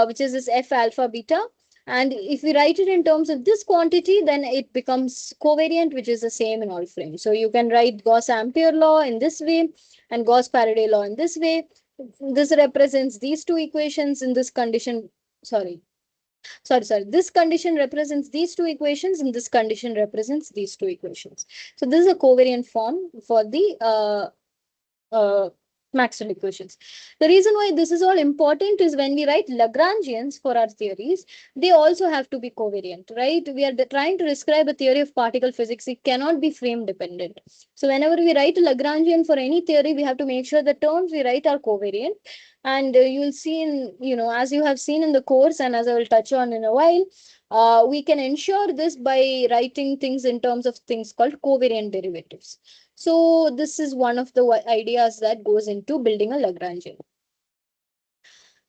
which is this F alpha beta. And if we write it in terms of this quantity, then it becomes covariant, which is the same in all frames. So you can write Gauss-Ampere law in this way and Gauss-Faraday law in this way. This represents these two equations in this condition. Sorry. This condition represents these two equations and this condition represents these two equations. So this is a covariant form for the Maxwell equations. The reason why this is all important is when we write Lagrangians for our theories, they also have to be covariant, right? We are trying to describe a theory of particle physics. It cannot be frame dependent. So whenever we write a Lagrangian for any theory, we have to make sure the terms we write are covariant. And you'll see in, as you have seen in the course, and as I will touch on in a while, we can ensure this by writing things in terms of things called covariant derivatives. So this is one of the ideas that goes into building a Lagrangian.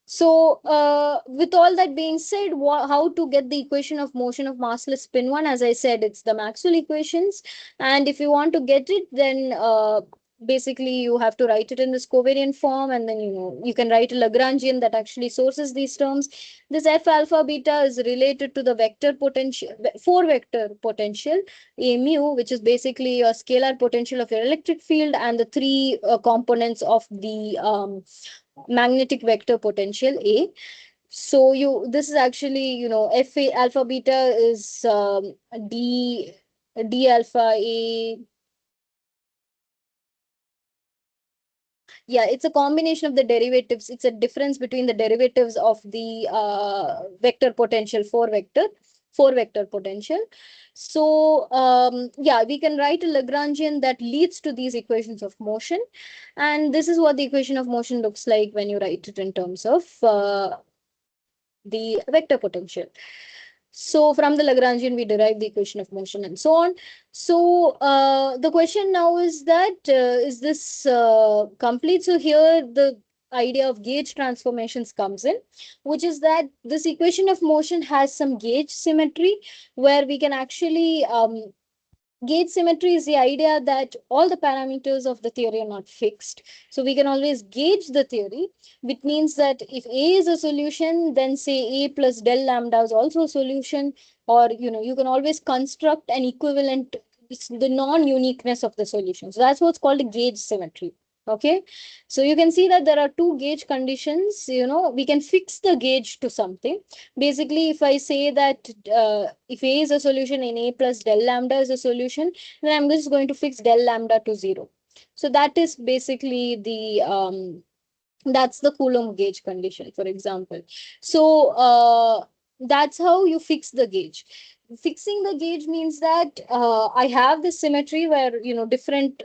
So, with all that being said, how to get the equation of motion of massless spin one? As I said, it's the Maxwell equations. And if you want to get it, then basically you have to write it in this covariant form, and then you can write a Lagrangian that actually sources these terms. This F alpha beta is related to the vector potential, four vector potential, A mu, which is basically a scalar potential of your electric field, and the three components of the magnetic vector potential A. So this is actually, F alpha beta is D alpha A. Yeah, it's a combination of the derivatives. It's a difference between the derivatives of the vector potential, four vector potential. So yeah, we can write a Lagrangian that leads to these equations of motion. And this is what the equation of motion looks like when you write it in terms of the vector potential. So from the Lagrangian, we derive the equation of motion and so on. So the question now is that, is this complete? So here the idea of gauge transformations comes in, which is that this equation of motion has some gauge symmetry where we can actually gauge symmetry is the idea that all the parameters of the theory are not fixed. So we can always gauge the theory, which means that if A is a solution, then say A plus del lambda is also a solution, or you can always construct an equivalent, it's the non-uniqueness of the solution. So that's what's called a gauge symmetry. Okay, so you can see that there are two gauge conditions. We can fix the gauge to something. Basically, if I say that if A is a solution and A plus del lambda is a solution, then I'm just going to fix del lambda to 0. So that is basically that's the Coulomb gauge condition, for example. So that's how you fix the gauge. Fixing the gauge means that I have this symmetry where different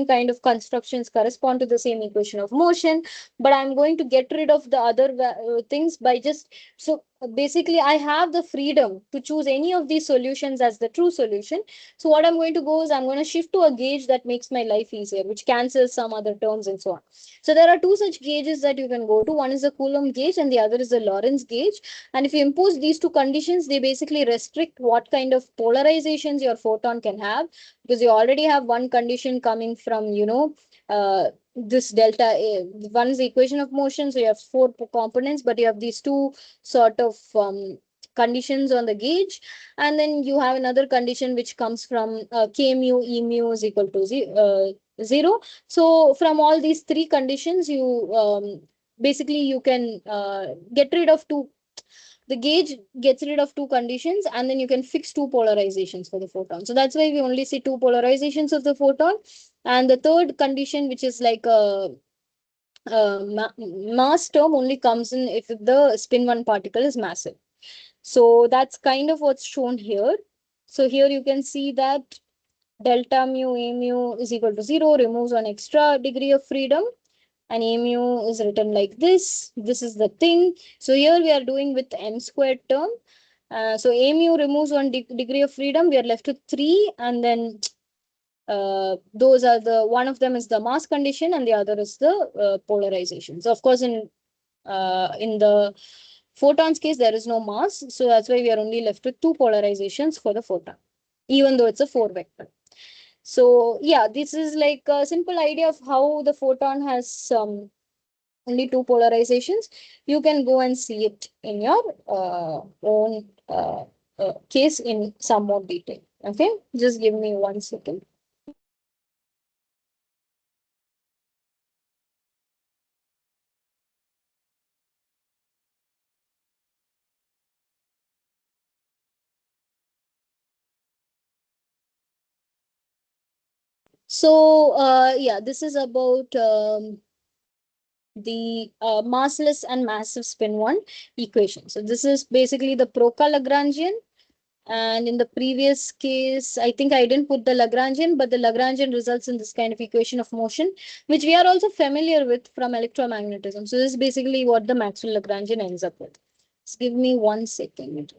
kind of constructions correspond to the same equation of motion, but I'm going to get rid of the other things by just so basically I have the freedom to choose any of these solutions as the true solution. So what I'm going to go is I'm going to shift to a gauge that makes my life easier, which cancels some other terms and so on. So there are two such gauges that you can go to. One is the Coulomb gauge and the other is the Lorentz gauge. And if you impose these two conditions, they basically restrict what kind of polarizations your photon can have, because you already have one condition coming from, this delta A. One is the equation of motion, so you have four components, but you have these two sort of conditions on the gauge, and then you have another condition which comes from K mu E mu is equal to 0. So from all these three conditions, you basically you can get rid of two. The gauge gets rid of two conditions, and then you can fix two polarizations for the photon. So that's why we only see two polarizations of the photon. And the third condition, which is like mass term, only comes in if the spin one particle is massive. So that's kind of what's shown here. So here you can see that delta mu A mu is equal to 0, removes one extra degree of freedom, and A mu is written like this. This is the thing. So here we are doing with m squared term. So A mu removes one degree of freedom. We are left with 3, and then those are one of them is the mass condition, and the other is the polarization. So of course, in the photon's case, there is no mass. So that's why we are only left with two polarizations for the photon, even though it's a 4 vector. So yeah, this is like a simple idea of how the photon has only two polarizations. You can go and see it in your own case in some more detail. Okay, just give me 1 second. So yeah, this is about the massless and massive spin one equation. So this is basically the Procca-Lagrangian. And in the previous case, I think I didn't put the Lagrangian, but the Lagrangian results in this kind of equation of motion, which we are also familiar with from electromagnetism. So this is basically what the Maxwell-Lagrangian ends up with. Just give me 1 second.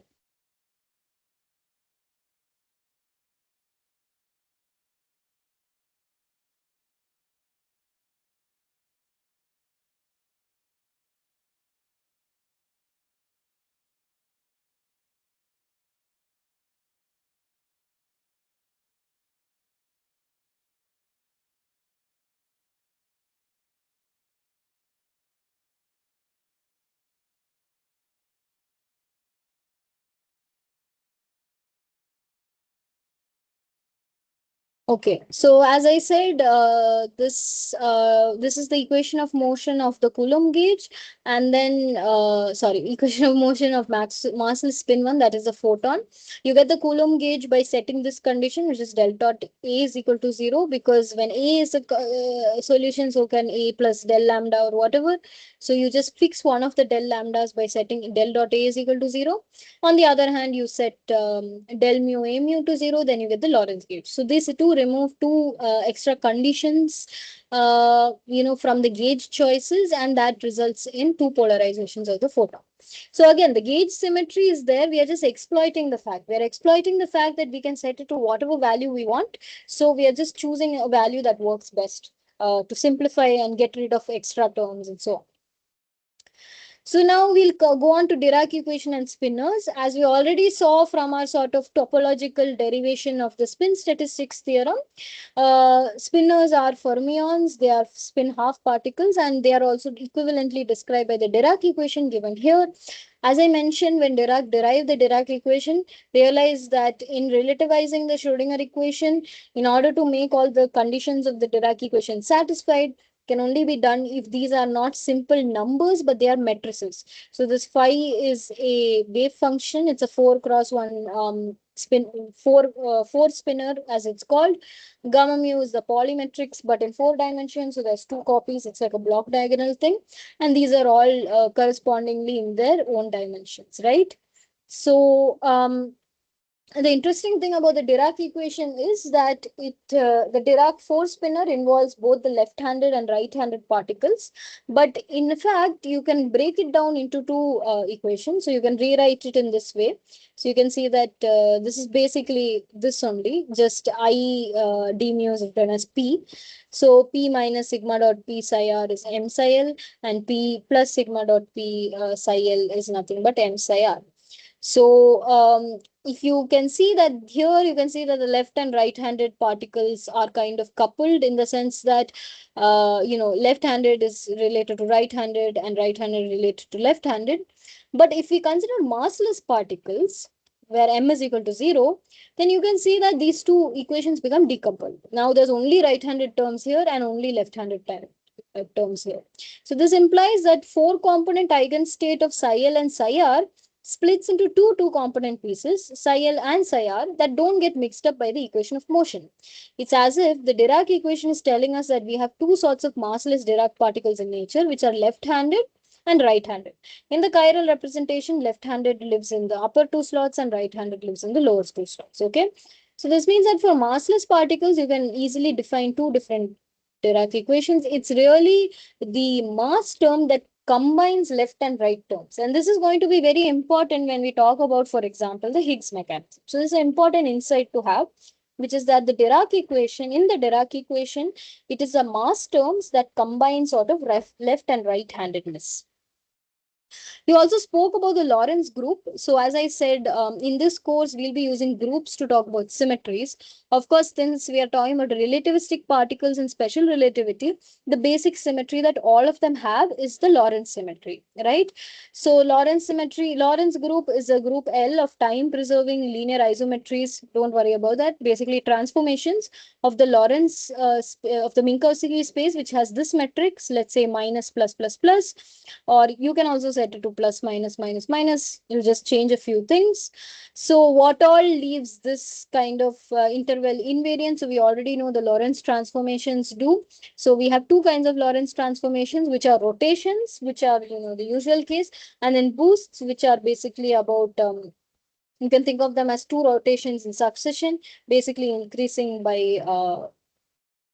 Okay, so as I said, this is the equation of motion of the Coulomb gauge, and then sorry, equation of motion of massless spin one, that is the photon. You get the Coulomb gauge by setting this condition, which is del dot A is equal to 0, because when A is a solution, so can A plus del lambda or whatever. So you just fix one of the del lambdas by setting del dot A is equal to 0. On the other hand, you set del mu a mu to 0, then you get the Lorentz gauge. So these two remove two extra conditions, from the gauge choices, and that results in two polarizations of the photon. So again, the gauge symmetry is there. We are just exploiting the fact. We are exploiting the fact that we can set it to whatever value we want. So we are just choosing a value that works best to simplify and get rid of extra terms and so on. So now we'll go on to Dirac equation and spinors. As we already saw from our sort of topological derivation of the spin statistics theorem, spinors are fermions, they are spin half particles, and they are also equivalently described by the Dirac equation given here. As I mentioned, when Dirac derived the Dirac equation, realized that in relativizing the Schrodinger equation, in order to make all the conditions of the Dirac equation satisfied, can only be done if these are not simple numbers, but they are matrices. So this phi is a wave function. It's a 4x1 four spinner, as it's called. Gamma mu is the polymetrics, but in 4 dimensions. So there's two copies. It's like a block diagonal thing. And these are all correspondingly in their own dimensions, right? So the interesting thing about the Dirac equation is that the Dirac four spinner involves both the left-handed and right-handed particles. But in fact, you can break it down into two equations. So you can rewrite it in this way. So you can see that this is basically this only, just I d mu is written as P. So P minus sigma dot P psi r is M psi L, and P plus sigma dot P psi L is nothing but M psi r. So if you can see that here, you can see that the left and right-handed particles are kind of coupled, in the sense that, left-handed is related to right-handed and right-handed related to left-handed. But if we consider massless particles, where m is equal to 0, then you can see that these two equations become decoupled. Now there's only right-handed terms here and only left-handed terms here. So this implies that four-component eigenstate of psi L and psi r splits into two component pieces, psi L and psi r, that don't get mixed up by the equation of motion. It's as if the Dirac equation is telling us that we have two sorts of massless Dirac particles in nature, which are left-handed and right-handed. In the chiral representation, left-handed lives in the upper two slots and right-handed lives in the lower two slots. Okay. So this means that for massless particles, you can easily define two different Dirac equations. It's really the mass term that combines left and right terms. And this is going to be very important when we talk about, for example, the Higgs mechanism. So this is an important insight to have, which is that the Dirac equation, in the Dirac equation, it is a mass terms that combine sort of left and right-handedness. We also spoke about the Lorentz group. So as I said, in this course, we'll be using groups to talk about symmetries. Of course, since we are talking about relativistic particles in special relativity, the basic symmetry that all of them have is the Lorentz symmetry, right? So Lorentz symmetry, Lorentz group is a group L of time-preserving linear isometries. Don't worry about that. Basically, transformations of the Lorentz, of the Minkowski space, which has this matrix, let's say minus plus plus plus, or you can also say set it to plus, minus, minus, minus. You'll just change a few things. So what all leaves this kind of interval invariant? So we already know the Lorentz transformations do. So we have two kinds of Lorentz transformations, which are rotations, which are, the usual case, and then boosts, which are basically about, you can think of them as two rotations in succession, basically increasing by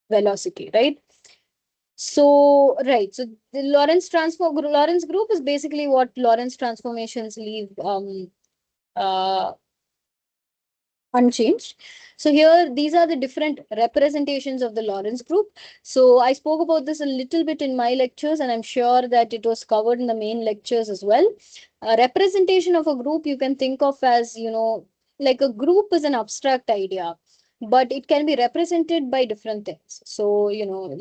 velocity, right? So, right. So the Lorentz group is basically what Lorentz transformations leave uh, unchanged. So here, these are the different representations of the Lorentz group. So I spoke about this a little bit in my lectures, and I'm sure that it was covered in the main lectures as well. A representation of a group you can think of as, like a group is an abstract idea, but it can be represented by different things. So,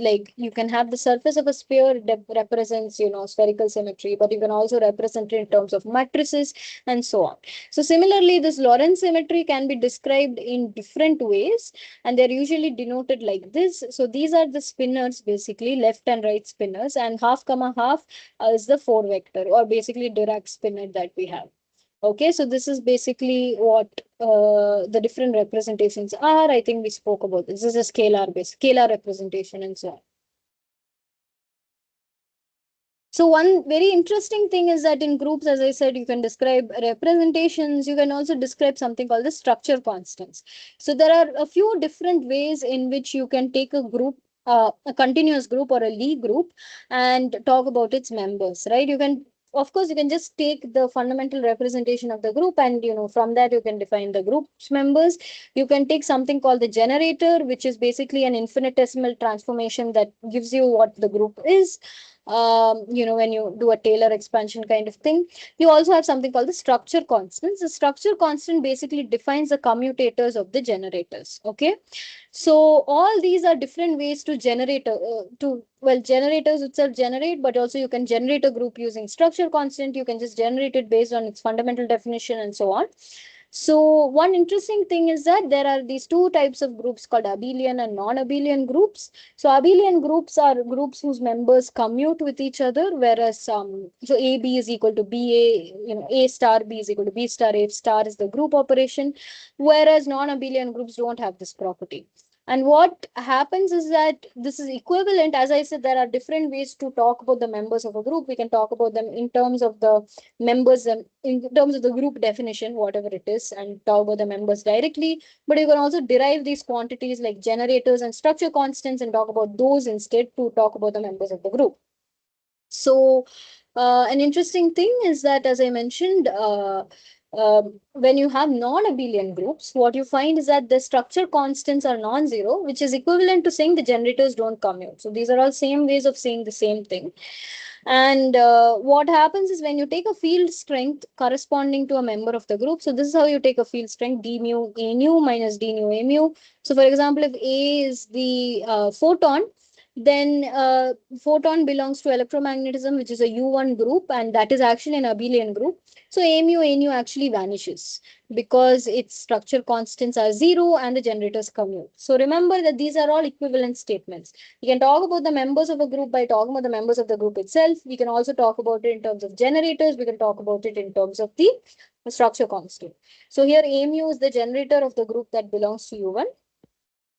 like you can have the surface of a sphere that represents, spherical symmetry, but you can also represent it in terms of matrices and so on. So similarly, this Lorentz symmetry can be described in different ways, and they're usually denoted like this. So these are the spinors, basically left and right spinors, and half comma half is the four vector, or basically Dirac spinor that we have. Okay, so this is basically what the different representations are. I think we spoke about this. This is a scalar representation and so on. So one very interesting thing is that in groups, as I said, you can describe representations. You can also describe something called the structure constants. So there are a few different ways in which you can take a group, a continuous group or a Lie group, and talk about its members, right? You can, of course, you can just take the fundamental representation of the group, and from that you can define the group's members. You can take something called the generator, which is basically an infinitesimal transformation that gives you what the group is. When you do a Taylor expansion kind of thing. You also have something called the structure constants. The structure constant basically defines the commutators of the generators. Okay. So all these are different ways to generate, generators itself generate, but also you can generate a group using structure constant. You can just generate it based on its fundamental definition and so on. So one interesting thing is that there are these two types of groups called abelian and non-abelian groups. So abelian groups are groups whose members commute with each other, whereas so AB is equal to BA, A star B is equal to B star, A star is the group operation, whereas non-abelian groups don't have this property. And what happens is that this is equivalent. As I said, there are different ways to talk about the members of a group. We can talk about them in terms of the members and in terms of the group definition, whatever it is, and talk about the members directly. But you can also derive these quantities like generators and structure constants and talk about those instead to talk about the members of the group. So an interesting thing is that, as I mentioned, when you have non-abelian groups, what you find is that the structure constants are non-zero, which is equivalent to saying the generators don't commute. So these are all same ways of saying the same thing. And what happens is when you take a field strength corresponding to a member of the group, so this is how you take a field strength, d mu a nu minus d nu a mu. So for example, if A is the photon, then photon belongs to electromagnetism, which is a U1 group, and that is actually an abelian group. So A nu actually vanishes because its structure constants are zero and the generators commute. So remember that these are all equivalent statements. We can talk about the members of a group by talking about the members of the group itself. We can also talk about it in terms of generators. We can talk about it in terms of the structure constant. So here A mu is the generator of the group that belongs to U1.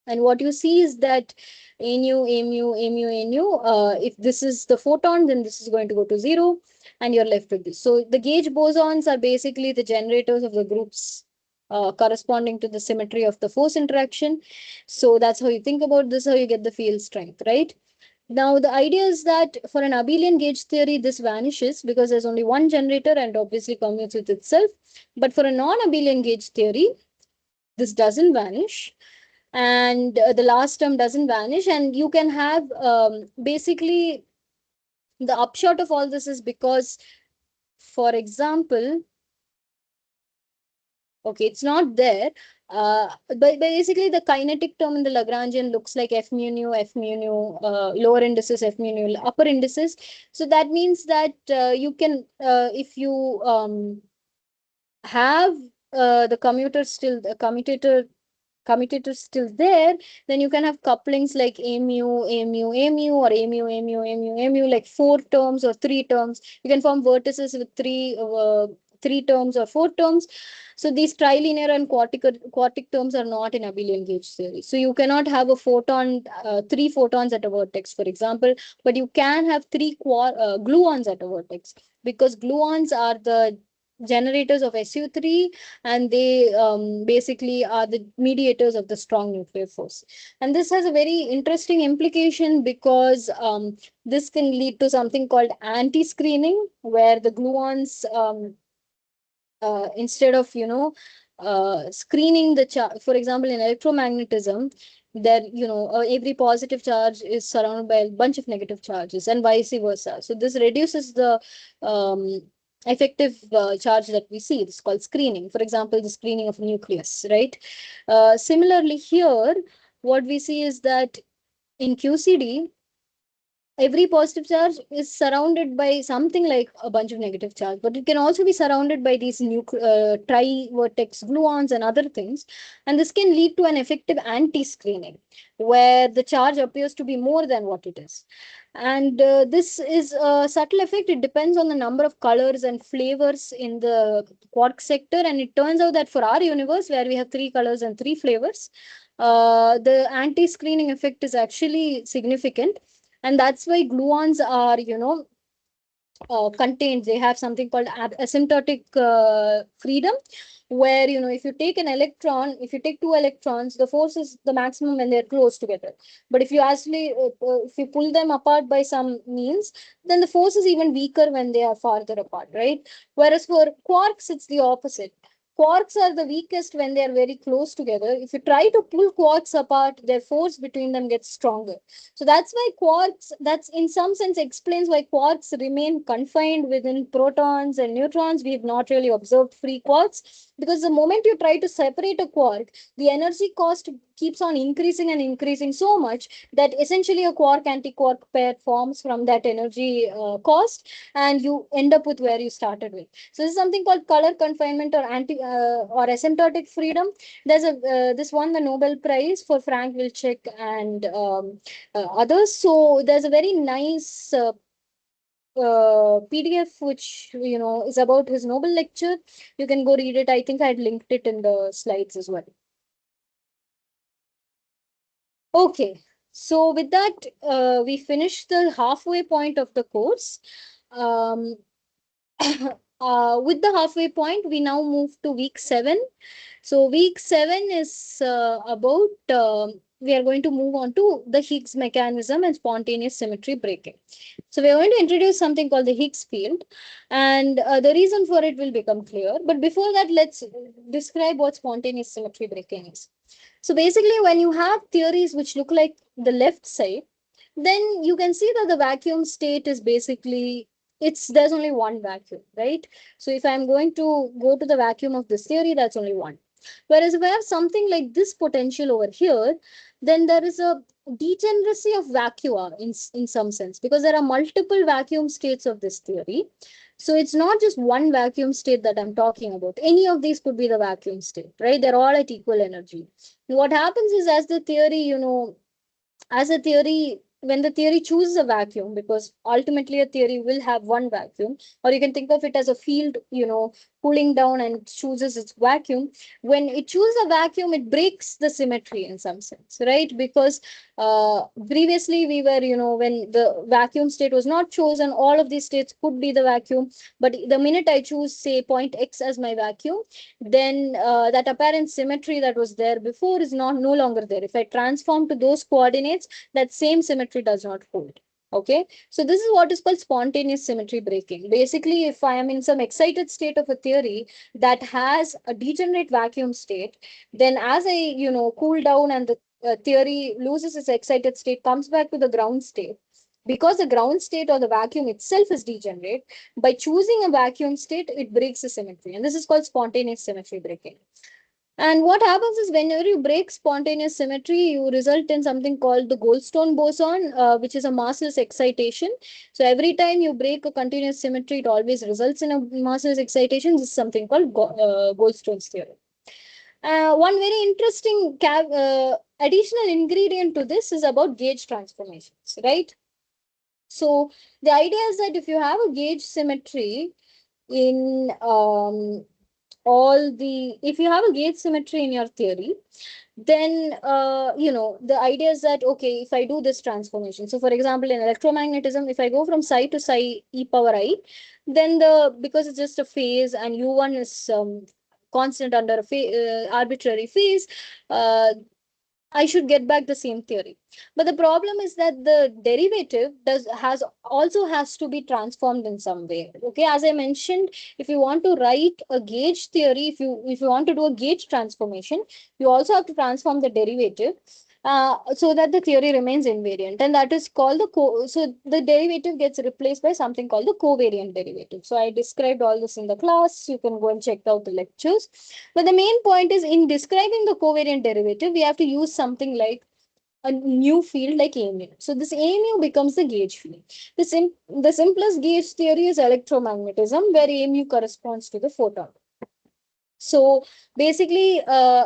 And what you see is that A nu, A mu, A mu, A nu, if this is the photon, then this is going to go to zero and you're left with this. So the gauge bosons are basically the generators of the groups corresponding to the symmetry of the force interaction. So that's how you think about this, how you get the field strength, right? Now, the idea is that for an abelian gauge theory, this vanishes because there's only one generator and obviously commutes with itself. But for a non-abelian gauge theory, this doesn't vanish, and the last term doesn't vanish, and you can have basically the upshot of all this is because, for example, okay, it's not there, but basically the kinetic term in the Lagrangian looks like f mu nu, lower indices, f mu nu, upper indices. So that means that you can, if you have the commutator commutator is still there, then you can have couplings like mu, or mu, like four terms or three terms. You can form vertices with three terms or four terms. So these trilinear and quartic terms are not in abelian gauge theory. So you cannot have a photon, three photons at a vertex, for example, but you can have gluons at a vertex, because gluons are the generators of SU3, and they basically are the mediators of the strong nuclear force. And this has a very interesting implication, because this can lead to something called anti-screening, where the gluons, instead of screening the charge, for example, in electromagnetism, there every positive charge is surrounded by a bunch of negative charges, and vice versa. So this reduces the um, effective charge that we see. It's called screening. For example, the screening of nucleus, right? Similarly here, what we see is that in QCD, every positive charge is surrounded by something like a bunch of negative charge, but it can also be surrounded by these tri-vertex gluons and other things. And this can lead to an effective anti-screening, where the charge appears to be more than what it is. And this is a subtle effect. It depends on the number of colors and flavors in the quark sector. And it turns out that for our universe, where we have three colors and three flavors, the anti-screening effect is actually significant. And that's why gluons are contained. They have something called asymptotic freedom, where if you take an electron, if you take two electrons, the force is the maximum when they're close together. But if you actually if you pull them apart by some means, then the force is even weaker when they are farther apart, right? Whereas for quarks, it's the opposite. Quarks are the weakest when they are very close together. If you try to pull quarks apart, their force between them gets stronger. So that's why quarks, that's in some sense explains why quarks remain confined within protons and neutrons. We have not really observed free quarks, because the moment you try to separate a quark, the energy cost keeps on increasing and increasing so much that essentially a quark anti-quark pair forms from that energy cost, and you end up with where you started with. So this is something called color confinement, or or asymptotic freedom. There's a this won the Nobel Prize for Frank Wilczek and others. So there's a very nice PDF which is about his Nobel lecture. You can go read it. I think I had linked it in the slides as well. Okay, so with that, we finished the halfway point of the course. Um, with the halfway point, we now move to week 7. So week 7 is about we are going to move on to the Higgs mechanism and spontaneous symmetry breaking. So we are going to introduce something called the Higgs field, and the reason for it will become clear. But before that, let's describe what spontaneous symmetry breaking is. So basically, when you have theories which look like the left side, then you can see that the vacuum state is basically, there's only one vacuum, right? So if I'm going to go to the vacuum of this theory, that's only one. Whereas if I have something like this potential over here, then there is a degeneracy of vacua in some sense, because there are multiple vacuum states of this theory. So it's not just one vacuum state that I'm talking about. Any of these could be the vacuum state, right? They're all at equal energy. What happens is, as the theory, as a theory, when the theory chooses a vacuum, because ultimately a theory will have one vacuum, or you can think of it as a field cooling down and chooses its vacuum. When it chooses a vacuum, it breaks the symmetry in some sense, right? Because previously we were, when the vacuum state was not chosen, all of these states could be the vacuum. But the minute I choose, say, point X as my vacuum, then that apparent symmetry that was there before is no longer there. If I transform to those coordinates, that same symmetry does not hold. Okay, so this is what is called spontaneous symmetry breaking. Basically, if I am in some excited state of a theory that has a degenerate vacuum state, then as I cool down and the theory loses its excited state, comes back to the ground state, because the ground state or the vacuum itself is degenerate, by choosing a vacuum state, it breaks the symmetry. And this is called spontaneous symmetry breaking. And what happens is, whenever you break spontaneous symmetry, you result in something called the Goldstone boson, which is a massless excitation. So every time you break a continuous symmetry, it always results in a massless excitation. This is something called Goldstone's theorem. One very interesting additional ingredient to this is about gauge transformations, right? So the idea is that if you have a gauge symmetry in if you have a gauge symmetry in your theory, then the idea is that, okay, if I do this transformation, so for example in electromagnetism, if I go from psi to psi e power I, then because it's just a phase and u1 is constant under a arbitrary phase, uh, I should get back the same theory. But the problem is that the derivative has to be transformed in some way. Okay, as I mentioned, if you want to write a gauge theory, if you want to do a gauge transformation, you also have to transform the derivative. So that the theory remains invariant, and that is called so the derivative gets replaced by something called the covariant derivative. So I described all this in the class. You can go and check out the lectures. But the main point is, in describing the covariant derivative, we have to use something like a new field like AMU. So this AMU becomes the gauge field. The simplest gauge theory is electromagnetism, where AMU corresponds to the photon. So basically,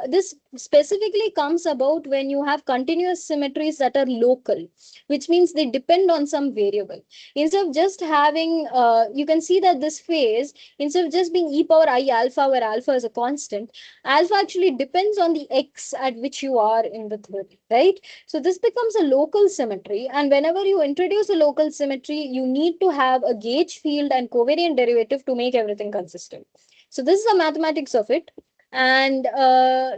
this specifically comes about when you have continuous symmetries that are local, which means they depend on some variable. Instead of just having, you can see that this phase, instead of just being e power I alpha, where alpha is a constant, alpha actually depends on the x at which you are in the theory, right? So this becomes a local symmetry. And whenever you introduce a local symmetry, you need to have a gauge field and covariant derivative to make everything consistent. So this is the mathematics of it. And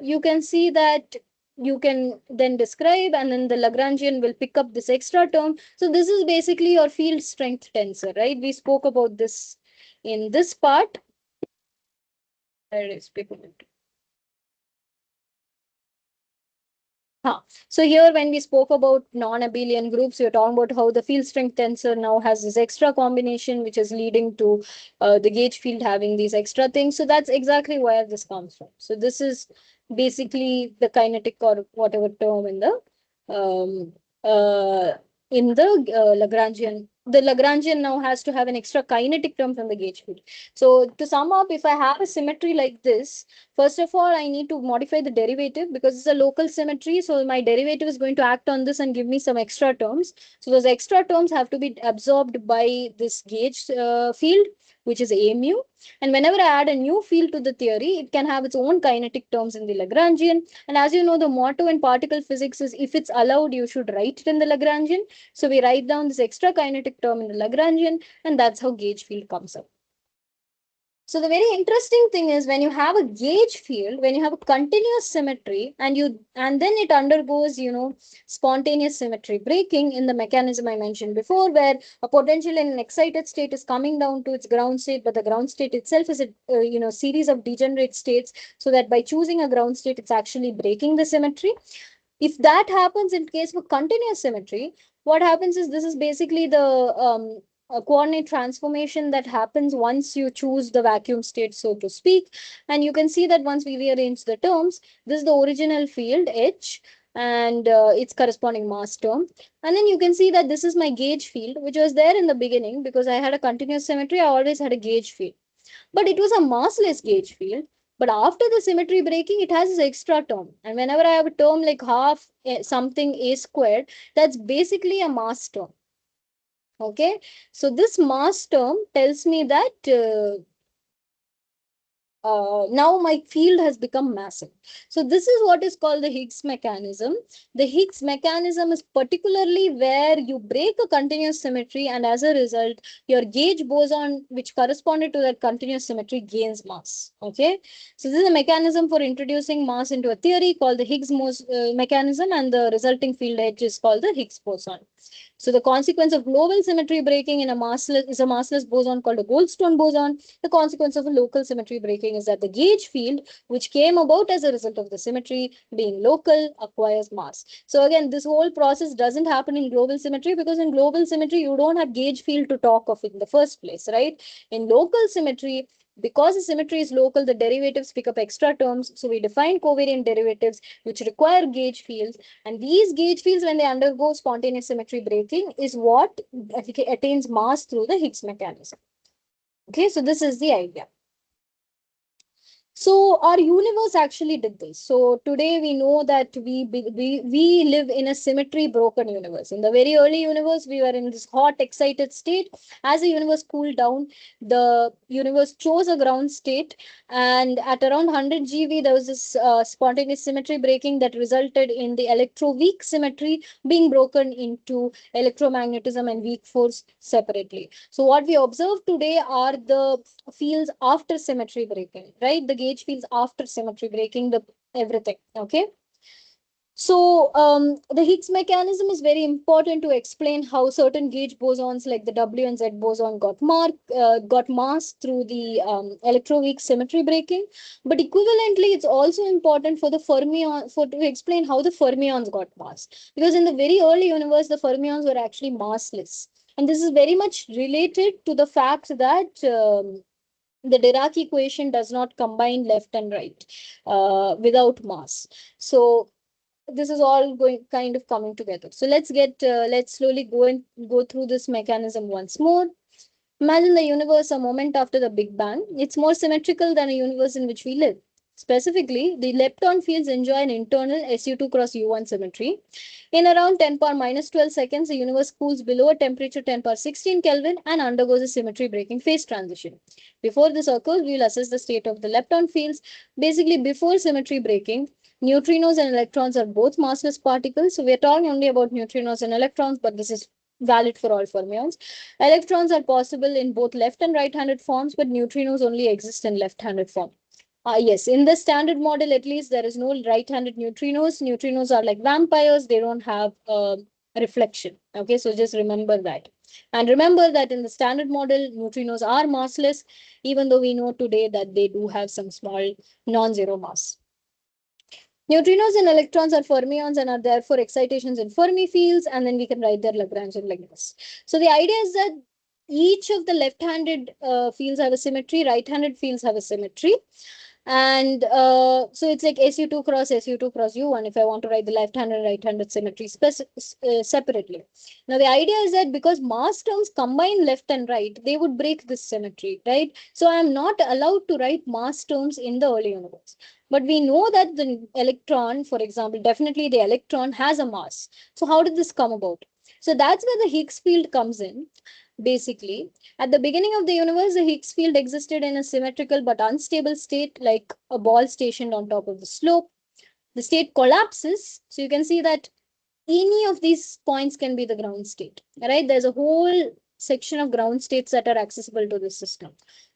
you can see that you can then describe, and then the Lagrangian will pick up this extra term. So this is basically your field strength tensor, right? We spoke about this in this part. There is people. Huh. So here, when we spoke about non-abelian groups, we are talking about how the field strength tensor now has this extra combination, which is leading to the gauge field having these extra things. So that's exactly where this comes from. So this is basically the kinetic or whatever term um, uh, in the Lagrangian. The Lagrangian now has to have an extra kinetic term from the gauge field. So to sum up, if I have a symmetry like this, first of all, I need to modify the derivative because it's a local symmetry. So my derivative is going to act on this and give me some extra terms. So those extra terms have to be absorbed by this gauge field, which is AMU. And whenever I add a new field to the theory, it can have its own kinetic terms in the Lagrangian. And as you know, the motto in particle physics is, if it's allowed, you should write it in the Lagrangian. So we write down this extra kinetic term in the Lagrangian, and that's how gauge field comes up. So the very interesting thing is, when you have a gauge field, when you have a continuous symmetry, and then it undergoes, spontaneous symmetry breaking in the mechanism I mentioned before, where a potential in an excited state is coming down to its ground state, but the ground state itself is a series of degenerate states, so that by choosing a ground state, it's actually breaking the symmetry. If that happens in case of continuous symmetry, what happens is, this is basically the coordinate transformation that happens once you choose the vacuum state, so to speak. And you can see that once we rearrange the terms, this is the original field H, and its corresponding mass term. And then you can see that this is my gauge field, which was there in the beginning because I had a continuous symmetry. I always had a gauge field, but it was a massless gauge field. But after the symmetry breaking, it has this extra term. And whenever I have a term like half something a squared, that's basically a mass term. Okay. So this mass term tells me that now my field has become massive. So this is what is called the Higgs mechanism. The Higgs mechanism is particularly where you break a continuous symmetry, and as a result, your gauge boson, which corresponded to that continuous symmetry, gains mass. Okay. So this is a mechanism for introducing mass into a theory called the Higgs mechanism, and the resulting field edge is called the Higgs boson. So the consequence of global symmetry breaking in a massless boson called a Goldstone boson. The consequence of a local symmetry breaking is that the gauge field, which came about as a result of the symmetry being local, acquires mass. So again, this whole process doesn't happen in global symmetry, because in global symmetry, you don't have gauge field to talk of in the first place, right? In local symmetry, because the symmetry is local, the derivatives pick up extra terms. So we define covariant derivatives which require gauge fields. And these gauge fields, when they undergo spontaneous symmetry breaking, is what attains mass through the Higgs mechanism. Okay, so this is the idea. So our universe actually did this. So today we know that we live in a symmetry broken universe. In the very early universe, we were in this hot, excited state. As the universe cooled down, the universe chose a ground state, and at around 100 GeV, there was this spontaneous symmetry breaking that resulted in the electroweak symmetry being broken into electromagnetism and weak force separately. So what we observe today are the fields after symmetry breaking, right? The gauge fields after symmetry breaking, the everything. Okay. So the Higgs mechanism is very important to explain how certain gauge bosons like the W and Z boson got mass through the electroweak symmetry breaking. But equivalently, it's also important for the fermion for to explain how the fermions got mass, because in the very early universe, the fermions were actually massless, and this is very much related to the fact that the Dirac equation does not combine left and right without mass. So this is all going kind of coming together. So let's slowly go through this mechanism once more. Imagine the universe a moment after the Big Bang. It's more symmetrical than a universe in which we live. Specifically, the lepton fields enjoy an internal SU2 cross U1 symmetry. In around 10 power minus 12 seconds, the universe cools below a temperature 10 power 16 Kelvin and undergoes a symmetry breaking phase transition. Before this occurs, we will assess the state of the lepton fields. Basically, before symmetry breaking, neutrinos and electrons are both massless particles. So we are talking only about neutrinos and electrons, but this is valid for all fermions. Electrons are possible in both left and right-handed forms, but neutrinos only exist in left-handed form. Yes, in the standard model, at least, there is no right-handed neutrinos. Neutrinos are like vampires. They don't have reflection. Okay, so just remember that. And remember that in the standard model, neutrinos are massless, even though we know today that they do have some small non-zero mass. Neutrinos and electrons are fermions and are therefore excitations in Fermi fields, and then we can write their Lagrangian like this. So the idea is that each of the left-handed fields have a symmetry, right-handed fields have a symmetry. And so it's like SU2 cross SU2 cross U1 if I want to write the left-handed and right-handed symmetry separately. Now, the idea is that because mass terms combine left and right, they would break this symmetry, right? So I am not allowed to write mass terms in the early universe. But we know that the electron, for example, definitely the electron has a mass. So how did this come about? So that's where the Higgs field comes in. Basically, at the beginning of the universe, the Higgs field existed in a symmetrical but unstable state, like a ball stationed on top of the slope. The state collapses. So you can see that any of these points can be the ground state, right? There's a whole section of ground states that are accessible to the system.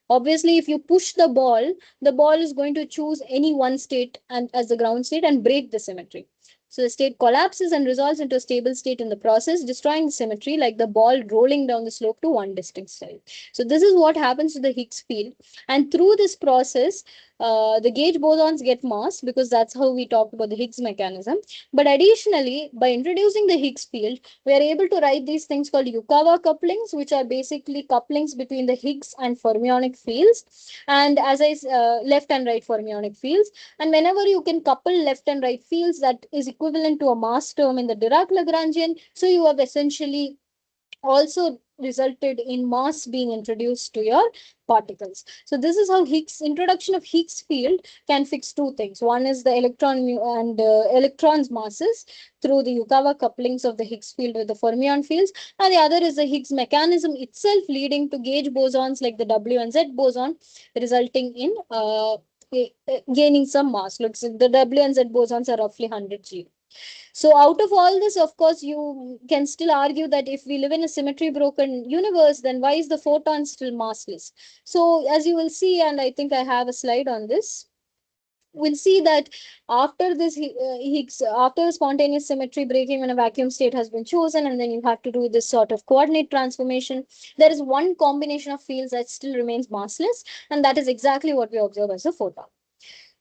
Obviously, if you push the ball is going to choose any one state and as the ground state and break the symmetry. So the state collapses and resolves into a stable state in the process, destroying the symmetry like the ball rolling down the slope to one distinct side. So this is what happens to the Higgs field. And through this process, the gauge bosons get mass, because that's how we talked about the Higgs mechanism. But additionally, by introducing the Higgs field, we are able to write these things called Yukawa couplings, which are basically couplings between the Higgs and fermionic fields, and left and right fermionic fields. And whenever you can couple left and right fields, that is equivalent to a mass term in the Dirac Lagrangian. So you have essentially also resulted in mass being introduced to your particles. So this is how introduction of Higgs field can fix two things. One is the electrons masses through the Yukawa couplings of the Higgs field with the fermion fields, and the other is the Higgs mechanism itself leading to gauge bosons like the W and Z boson, resulting in gaining some mass. Looks the W and Z bosons are roughly 100 G. So out of all this, of course, you can still argue that if we live in a symmetry broken universe, then why is the photon still massless? So as you will see, and I think I have a slide on this, we'll see that after this Higgs, after spontaneous symmetry breaking, when a vacuum state has been chosen, and then you have to do this sort of coordinate transformation, there is one combination of fields that still remains massless, and that is exactly what we observe as a photon.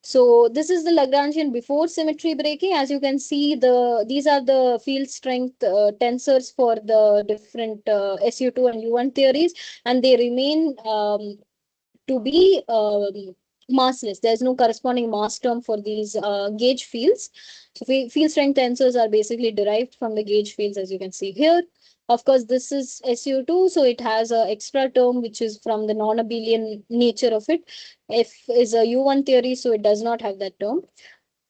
So this is the Lagrangian before symmetry breaking. As you can see, these are the field strength tensors for the different SU2 and U1 theories, and they remain to be massless. There's no corresponding mass term for these gauge fields. So field strength tensors are basically derived from the gauge fields, as you can see here. Of course, this is SU2, so it has a extra term which is from the non-abelian nature of it. F is a U1 theory, so it does not have that term.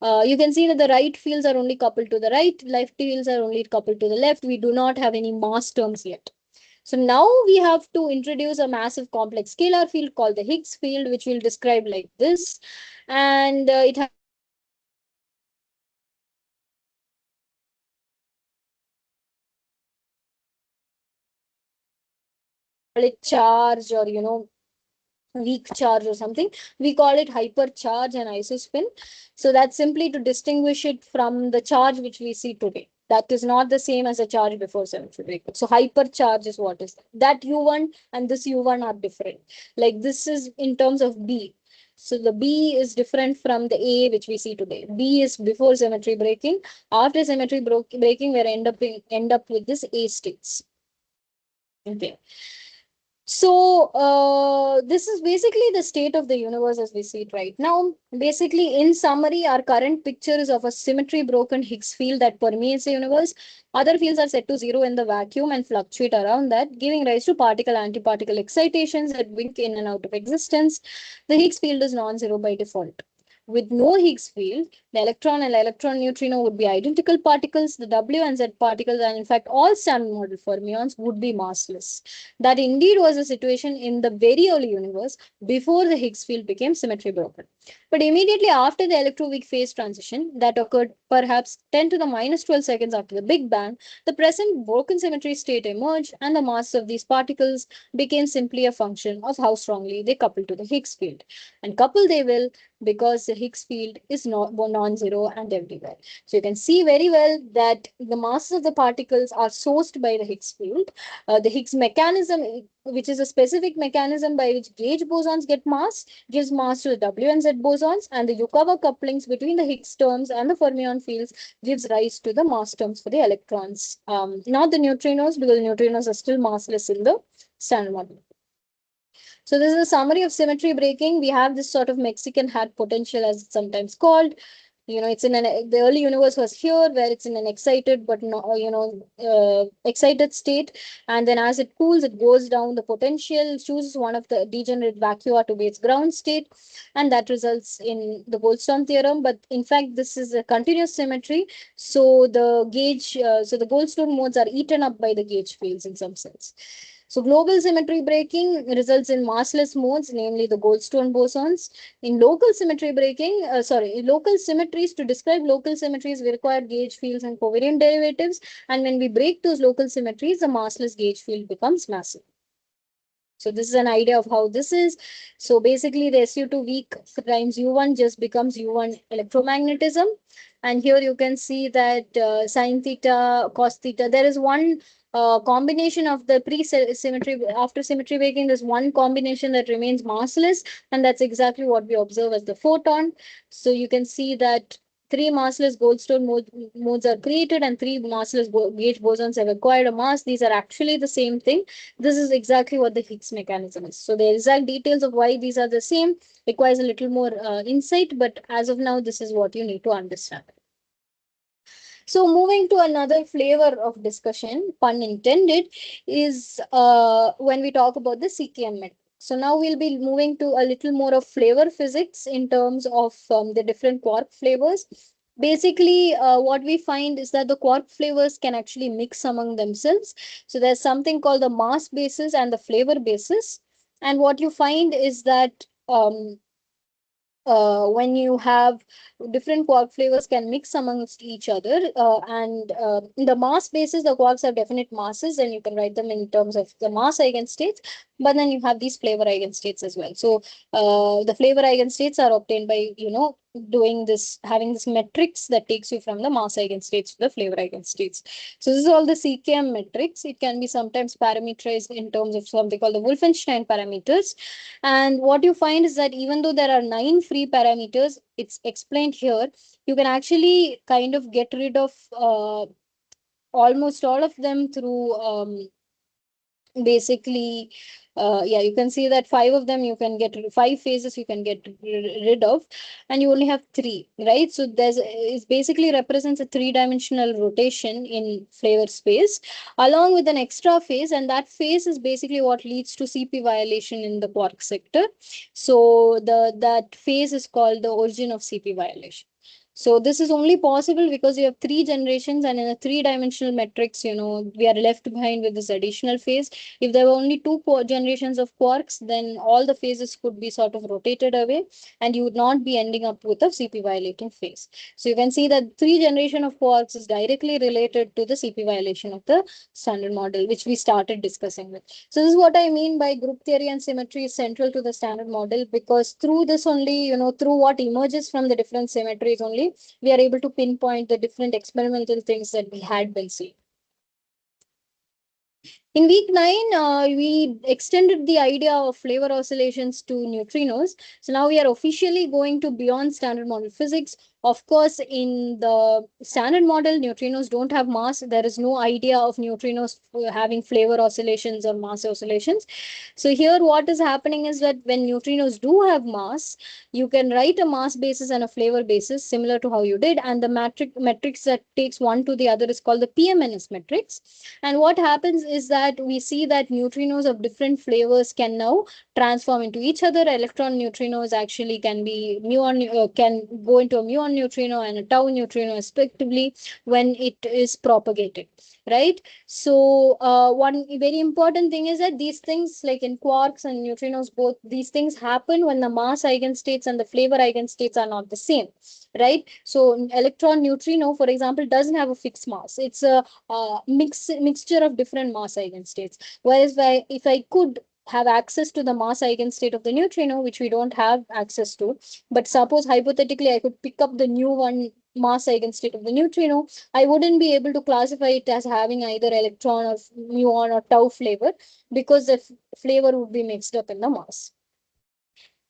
You can see that the right fields are only coupled to the right, left fields are only coupled to the left. We do not have any mass terms yet. So now we have to introduce a massive complex scalar field called the Higgs field, which we'll describe like this. And it has a specific mechanism by which gauge bosons get mass. So basically, we call it charge, or weak charge or something. We call it hypercharge and isospin. So that's simply to distinguish it from the charge which we see today. That is not the same as a charge before symmetry breakup. So hypercharge is what is that? That U1 and this U1 are different. Like this is in terms of B. So the B is different from the A which we see today. B is before symmetry breaking. After symmetry breaking, we end up with this A states. Okay. So, this is basically the state of the universe as we see it right now. Basically, in summary, our current picture is of a symmetry broken Higgs field that permeates the universe. Other fields are set to zero in the vacuum and fluctuate around that, giving rise to particle antiparticle excitations that wink in and out of existence. The Higgs field is non zero by default. With no Higgs field, the electron and electron neutrino would be identical particles. The W and Z particles, and in fact, all Standard Model fermions would be massless. That indeed was the situation in the very early universe before the Higgs field became symmetry broken. But immediately after the electroweak phase transition that occurred perhaps 10 to the minus 12 seconds after the Big Bang, the present broken symmetry state emerged and the mass of these particles became simply a function of how strongly they couple to the Higgs field. And couple they will because the Higgs field is not non-zero and everywhere. So you can see very well that the masses of the particles are sourced by the Higgs field. The Higgs mechanism, which is a specific mechanism by which gauge bosons get mass, gives mass to the W and Z bosons, and the Yukawa couplings between the Higgs terms and the fermion fields gives rise to the mass terms for the electrons. Not the neutrinos, because the neutrinos are still massless in the Standard Model. So this is a summary of symmetry breaking. We have this sort of Mexican hat potential, as it's sometimes called. It's in the early universe was here where it's in an excited but no, excited state, and then as it cools, it goes down. The potential chooses one of the degenerate vacua to be its ground state, and that results in the Goldstone theorem. But in fact, this is a continuous symmetry, so the Goldstone modes are eaten up by the gauge fields in some sense. So global symmetry breaking results in massless modes, namely the Goldstone bosons. In local symmetry breaking, in local symmetries, to describe local symmetries, we require gauge fields and covariant derivatives. And when we break those local symmetries, the massless gauge field becomes massive. So this is an idea of how this is. So basically the SU2 weak times U1 just becomes U1 electromagnetism. And here you can see that sine theta, cos theta, there is one combination of the pre-symmetry, after symmetry breaking, there's one combination that remains massless, and that's exactly what we observe as the photon. So you can see that three massless Goldstone modes are created and three massless gauge bosons have acquired a mass. These are actually the same thing. This is exactly what the Higgs mechanism is. So the exact details of why these are the same requires a little more insight, but as of now, this is what you need to understand. So moving to another flavor of discussion, pun intended, is when we talk about the CKM method. So now we'll be moving to a little more of flavor physics in terms of the different quark flavors. Basically, what we find is that the quark flavors can actually mix among themselves. So there's something called the mass basis and the flavor basis. And what you find is that when you have different quark flavors can mix amongst each other, and in the mass basis the quarks have definite masses and you can write them in terms of the mass eigenstates, but then you have these flavor eigenstates as well. So the flavor eigenstates are obtained by doing this, having this matrix that takes you from the mass eigenstates to the flavor eigenstates. So this is all the CKM matrix. It can be sometimes parameterized in terms of something called the Wolfenstein parameters. And what you find is that even though there are 9 free parameters, it's explained here, you can actually kind of get rid of almost all of them through basically, yeah, you can see that five of them you can get five phases you can get rid of, and you only have three, right? So there's it basically represents a three-dimensional rotation in flavor space along with an extra phase, and that phase is basically what leads to CP violation in the quark sector. So the that phase is called the origin of CP violation. So this is only possible because you have three generations, and in a three-dimensional matrix, we are left behind with this additional phase. If there were only two generations of quarks, then all the phases could be sort of rotated away, and you would not be ending up with a CP violating phase. So you can see that three generation of quarks is directly related to the CP violation of the standard model, which we started discussing with. So this is what I mean by group theory and symmetry is central to the standard model, because through this only, through what emerges from the different symmetries only, we are able to pinpoint the different experimental things that we had been seeing. In week 9, we extended the idea of flavor oscillations to neutrinos. So now we are officially going to beyond standard model physics. Of course, in the standard model, neutrinos don't have mass. There is no idea of neutrinos having flavor oscillations or mass oscillations. So here what is happening is that when neutrinos do have mass, you can write a mass basis and a flavor basis similar to how you did. And the matrix that takes one to the other is called the PMNS matrix. And what happens is that we see that neutrinos of different flavors can now transform into each other. Electron neutrinos actually can be muon, can go into a muon neutrino and a tau neutrino respectively when it is propagated, right? So one very important thing is that these things, like in quarks and neutrinos, both these things happen when the mass eigenstates and the flavor eigenstates are not the same, right? So electron neutrino, for example, doesn't have a fixed mass. It's a mixture of different mass eigenstates. Whereas if I could have access to the mass eigenstate of the neutrino, which we don't have access to, but suppose hypothetically I could pick up the new one mass eigenstate of the neutrino, I wouldn't be able to classify it as having either electron or muon or tau flavor, because the flavor would be mixed up in the mass.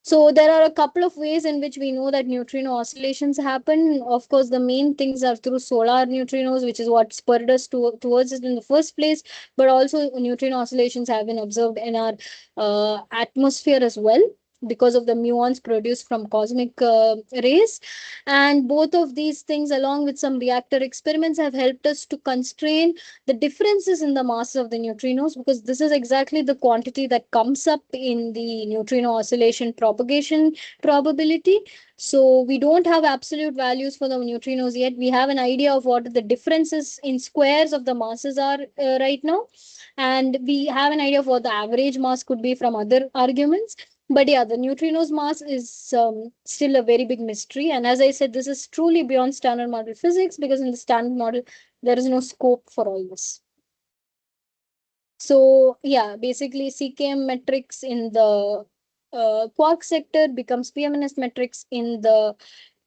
So there are a couple of ways in which we know that neutrino oscillations happen. Of course, the main things are through solar neutrinos, which is what spurred us towards it in the first place. But also neutrino oscillations have been observed in our atmosphere as well, because of the muons produced from cosmic rays. And both of these things, along with some reactor experiments, have helped us to constrain the differences in the mass of the neutrinos, because this is exactly the quantity that comes up in the neutrino oscillation propagation probability. So we don't have absolute values for the neutrinos yet. We have an idea of what the differences in squares of the masses are right now. And we have an idea of what the average mass could be from other arguments. But yeah, the neutrinos mass is still a very big mystery. And as I said, this is truly beyond standard model physics, because in the standard model, there is no scope for all this. So yeah, basically CKM metrics in the quark sector becomes PMNS metrics in the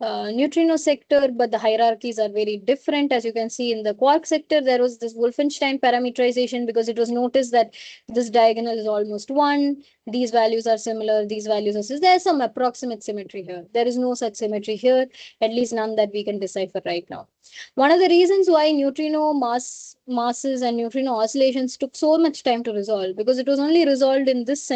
neutrino sector, but the hierarchies are very different. As you can see in the quark sector, there was this Wolfenstein parametrization, because it was noticed that this diagonal is almost 1. These values are similar. These values are similar. There's some approximate symmetry here. There is no such symmetry here, at least none that we can decipher right now. One of the reasons why neutrino masses and neutrino oscillations took so much time to resolve, because it was only resolved in this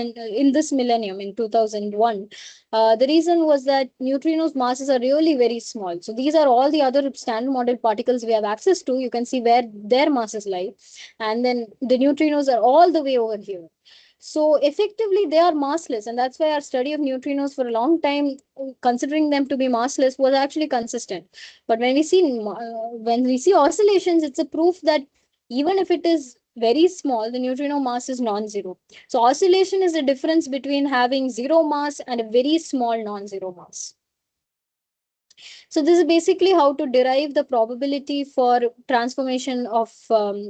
millennium in 2001. The reason was that neutrinos masses are really very small. So these are all the other standard model particles we have access to. You can see where their masses lie, and then the neutrinos are all the way over here. So effectively, they are massless, and that's why our study of neutrinos for a long time, considering them to be massless, was actually consistent. But when we see oscillations, it's a proof that even if it is very small, the neutrino mass is non-zero. So oscillation is the difference between having zero mass and a very small non-zero mass. So this is basically how to derive the probability for transformation of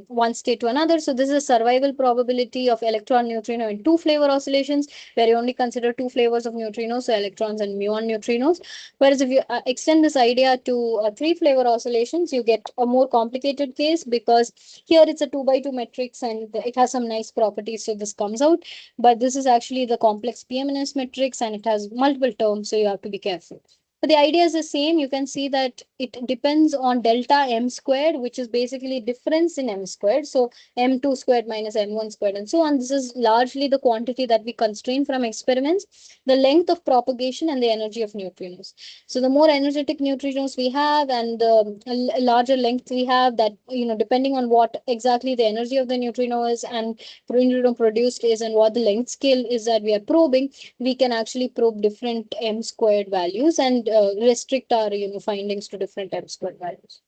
one state to another. So this is a survival probability of electron neutrino in two flavor oscillations, where you only consider two flavors of neutrinos, so electrons and muon neutrinos. Whereas if you extend this idea to three flavor oscillations, you get a more complicated case, because here it's a 2 by 2 matrix and it has some nice properties, so this comes out. But this is actually the complex PMNS matrix, and it has multiple terms, so you have to be careful. But the idea is the same. You can see that it depends on delta m squared, which is basically difference in m squared. So m2 squared minus m1 squared and so on. This is largely the quantity that we constrain from experiments, the length of propagation and the energy of neutrinos. So the more energetic neutrinos we have and the larger length we have, that, depending on what exactly the energy of the neutrino is and neutrino produced is and what the length scale is that we are probing, we can actually probe different m squared values and restrict our findings to different m squared values.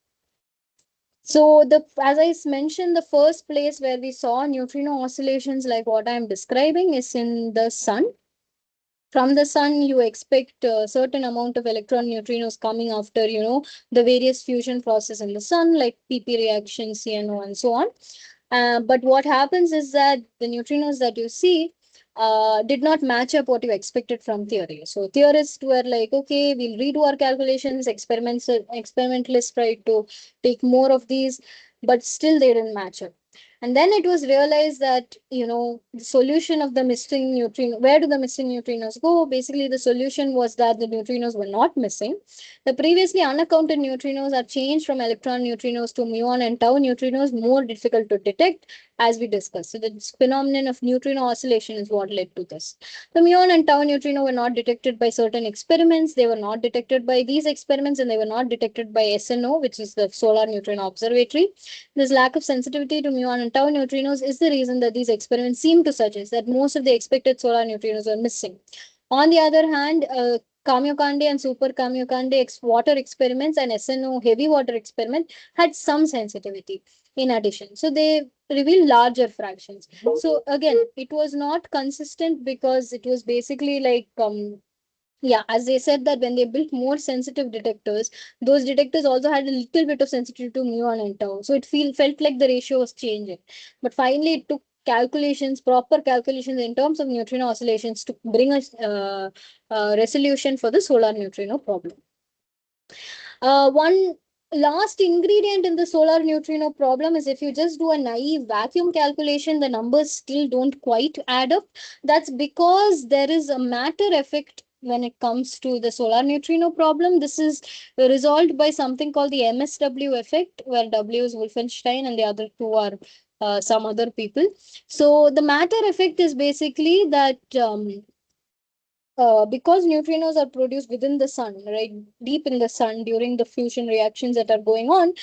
So as I mentioned, the first place where we saw neutrino oscillations like what I'm describing is in the sun. From the sun, you expect a certain amount of electron neutrinos coming after the various fusion process in the sun, like pp reaction, CNO, and so on. But what happens is that the neutrinos that you see did not match up what you expected from theory. So theorists were like, okay, we'll redo our calculations. Experimentalists tried to take more of these, but still they didn't match up. And then it was realized that, the solution of the missing neutrino, where do the missing neutrinos go? Basically, the solution was that the neutrinos were not missing. The previously unaccounted neutrinos are changed from electron neutrinos to muon and tau neutrinos, more difficult to detect, as we discussed. So the phenomenon of neutrino oscillation is what led to this. The muon and tau neutrino were not detected by certain experiments. They were not detected by these experiments, and they were not detected by SNO, which is the Solar Neutrino Observatory. This lack of sensitivity to muon and tau neutrinos is the reason that these experiments seem to suggest that most of the expected solar neutrinos are missing. On the other hand, Kamiokande and Super Kamiokande water experiments and SNO heavy water experiment had some sensitivity in addition. So they reveal larger fractions. So again, it was not consistent because it was basically like yeah, as they said that when they built more sensitive detectors, those detectors also had a little bit of sensitivity to muon and tau. So it felt like the ratio was changing. But finally, it took calculations, proper calculations in terms of neutrino oscillations to bring a resolution for the solar neutrino problem. One last ingredient in the solar neutrino problem is if you just do a naive vacuum calculation, the numbers still don't quite add up. That's because there is a matter effect when it comes to the solar neutrino problem. This is resolved by something called the MSW effect, where W is Wolfenstein and the other two are some other people. So the matter effect is basically that because neutrinos are produced within the sun, right, deep in the sun during the fusion reactions that are going on,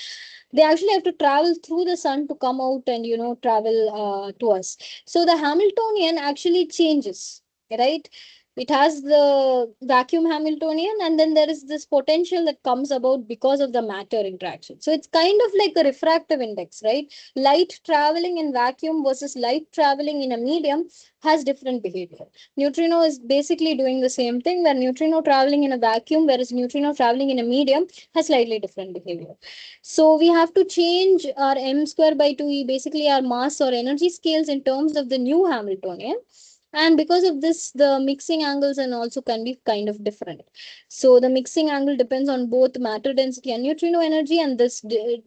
they actually have to travel through the sun to come out and travel to us. So the Hamiltonian actually changes, right? It has the vacuum Hamiltonian, and then there is this potential that comes about because of the matter interaction. So it's kind of like a refractive index, right? Light traveling in vacuum versus light traveling in a medium has different behavior. Neutrino is basically doing the same thing, where neutrino traveling in a vacuum, whereas neutrino traveling in a medium has slightly different behavior. So we have to change our m square by 2e, basically our mass or energy scales, in terms of the new Hamiltonian. And because of this, the mixing angles and also can be kind of different. So the mixing angle depends on both matter density and neutrino energy, and this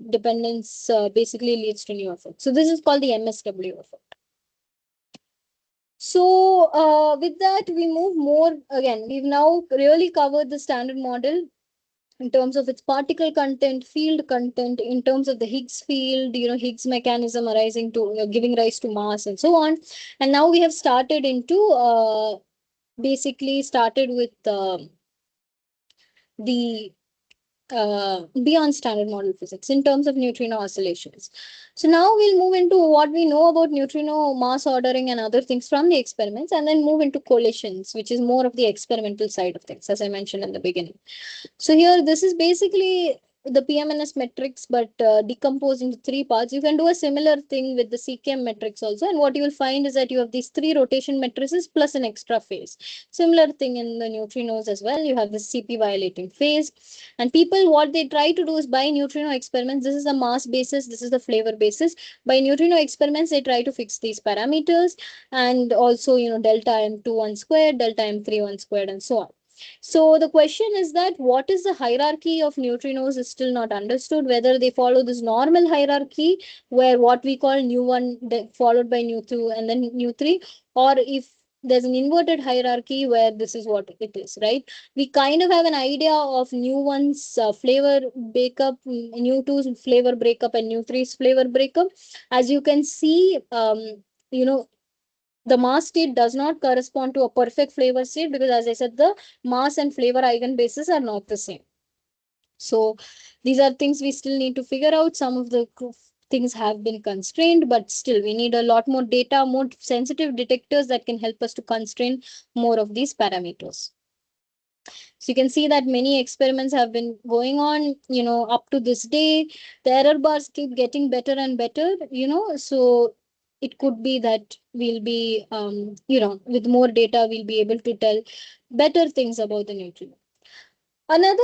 dependence basically leads to new effect. So this is called the MSW effect. So with that, we move more. Again, we've now really covered the standard model in terms of its particle content, field content, in terms of the Higgs field, Higgs mechanism arising to giving rise to mass and so on. And now we have started into basically started with the beyond standard model physics in terms of neutrino oscillations. So now we'll move into what we know about neutrino mass ordering and other things from the experiments, and then move into collisions, which is more of the experimental side of things, as I mentioned in the beginning. So here, this is basically the PMNS metrics, but decomposed into three parts. You can do a similar thing with the CKM metrics also. And what you will find is that you have these three rotation matrices plus an extra phase. Similar thing in the neutrinos as well. You have the CP violating phase. And people, what they try to do is by neutrino experiments, this is the mass basis, this is the flavor basis. By neutrino experiments, they try to fix these parameters, and also, delta M21 squared, delta M31 squared, and so on. So the question is that what is the hierarchy of neutrinos is still not understood, whether they follow this normal hierarchy where what we call nu1 followed by nu2 and then nu3, or if there's an inverted hierarchy where this is what it is, right? We kind of have an idea of new one's flavor breakup, new two's flavor breakup, and new three's flavor breakup. As you can see, you know, the mass state does not correspond to a perfect flavor state because, as I said, the mass and flavor eigenbases are not the same. So these are things we still need to figure out. Some of the things have been constrained, but still we need a lot more data, more sensitive detectors that can help us to constrain more of these parameters. So you can see that many experiments have been going on, up to this day. The error bars keep getting better and better, so it could be that we'll be, with more data, we'll be able to tell better things about the neutrino. Another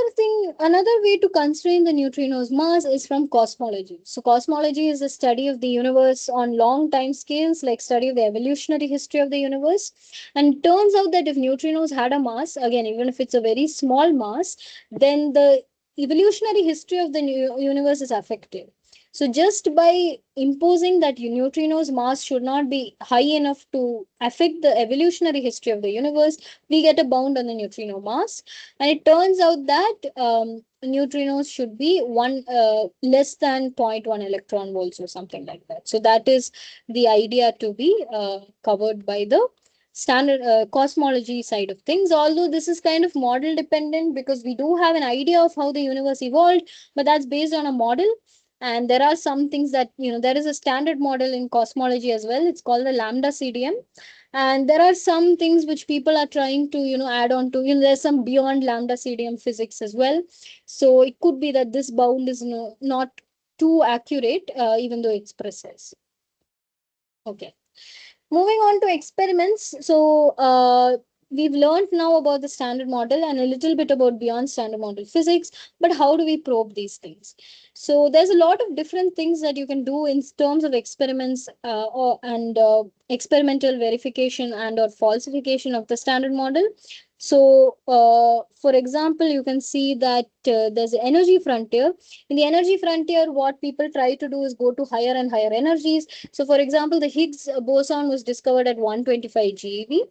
way to constrain the neutrino's mass is from cosmology. So cosmology is the study of the universe on long time scales, like study of the evolutionary history of the universe. And it turns out that if neutrinos had a mass, again, even if it's a very small mass, then the evolutionary history of the universe is affected. So just by imposing that neutrino's mass should not be high enough to affect the evolutionary history of the universe, we get a bound on the neutrino mass. And it turns out that neutrinos should be one less than zero point 0.1 electron volts or something like that. So that is the idea to be covered by the standard cosmology side of things. Although this is kind of model dependent because we do have an idea of how the universe evolved, but that's based on a model. And there are some things that, there is a standard model in cosmology as well. It's called the lambda CDM. And there are some things which people are trying to, add on to, there's some beyond lambda CDM physics as well. So it could be that this bound is not too accurate, even though it's precise. Okay. Moving on to experiments. So we've learned now about the standard model and a little bit about beyond standard model physics, but how do we probe these things? So there's a lot of different things that you can do in terms of experiments and experimental verification and or falsification of the standard model. So for example, you can see that there's an energy frontier. In the energy frontier, what people try to do is go to higher and higher energies. So, for example, the Higgs boson was discovered at 125 GeV.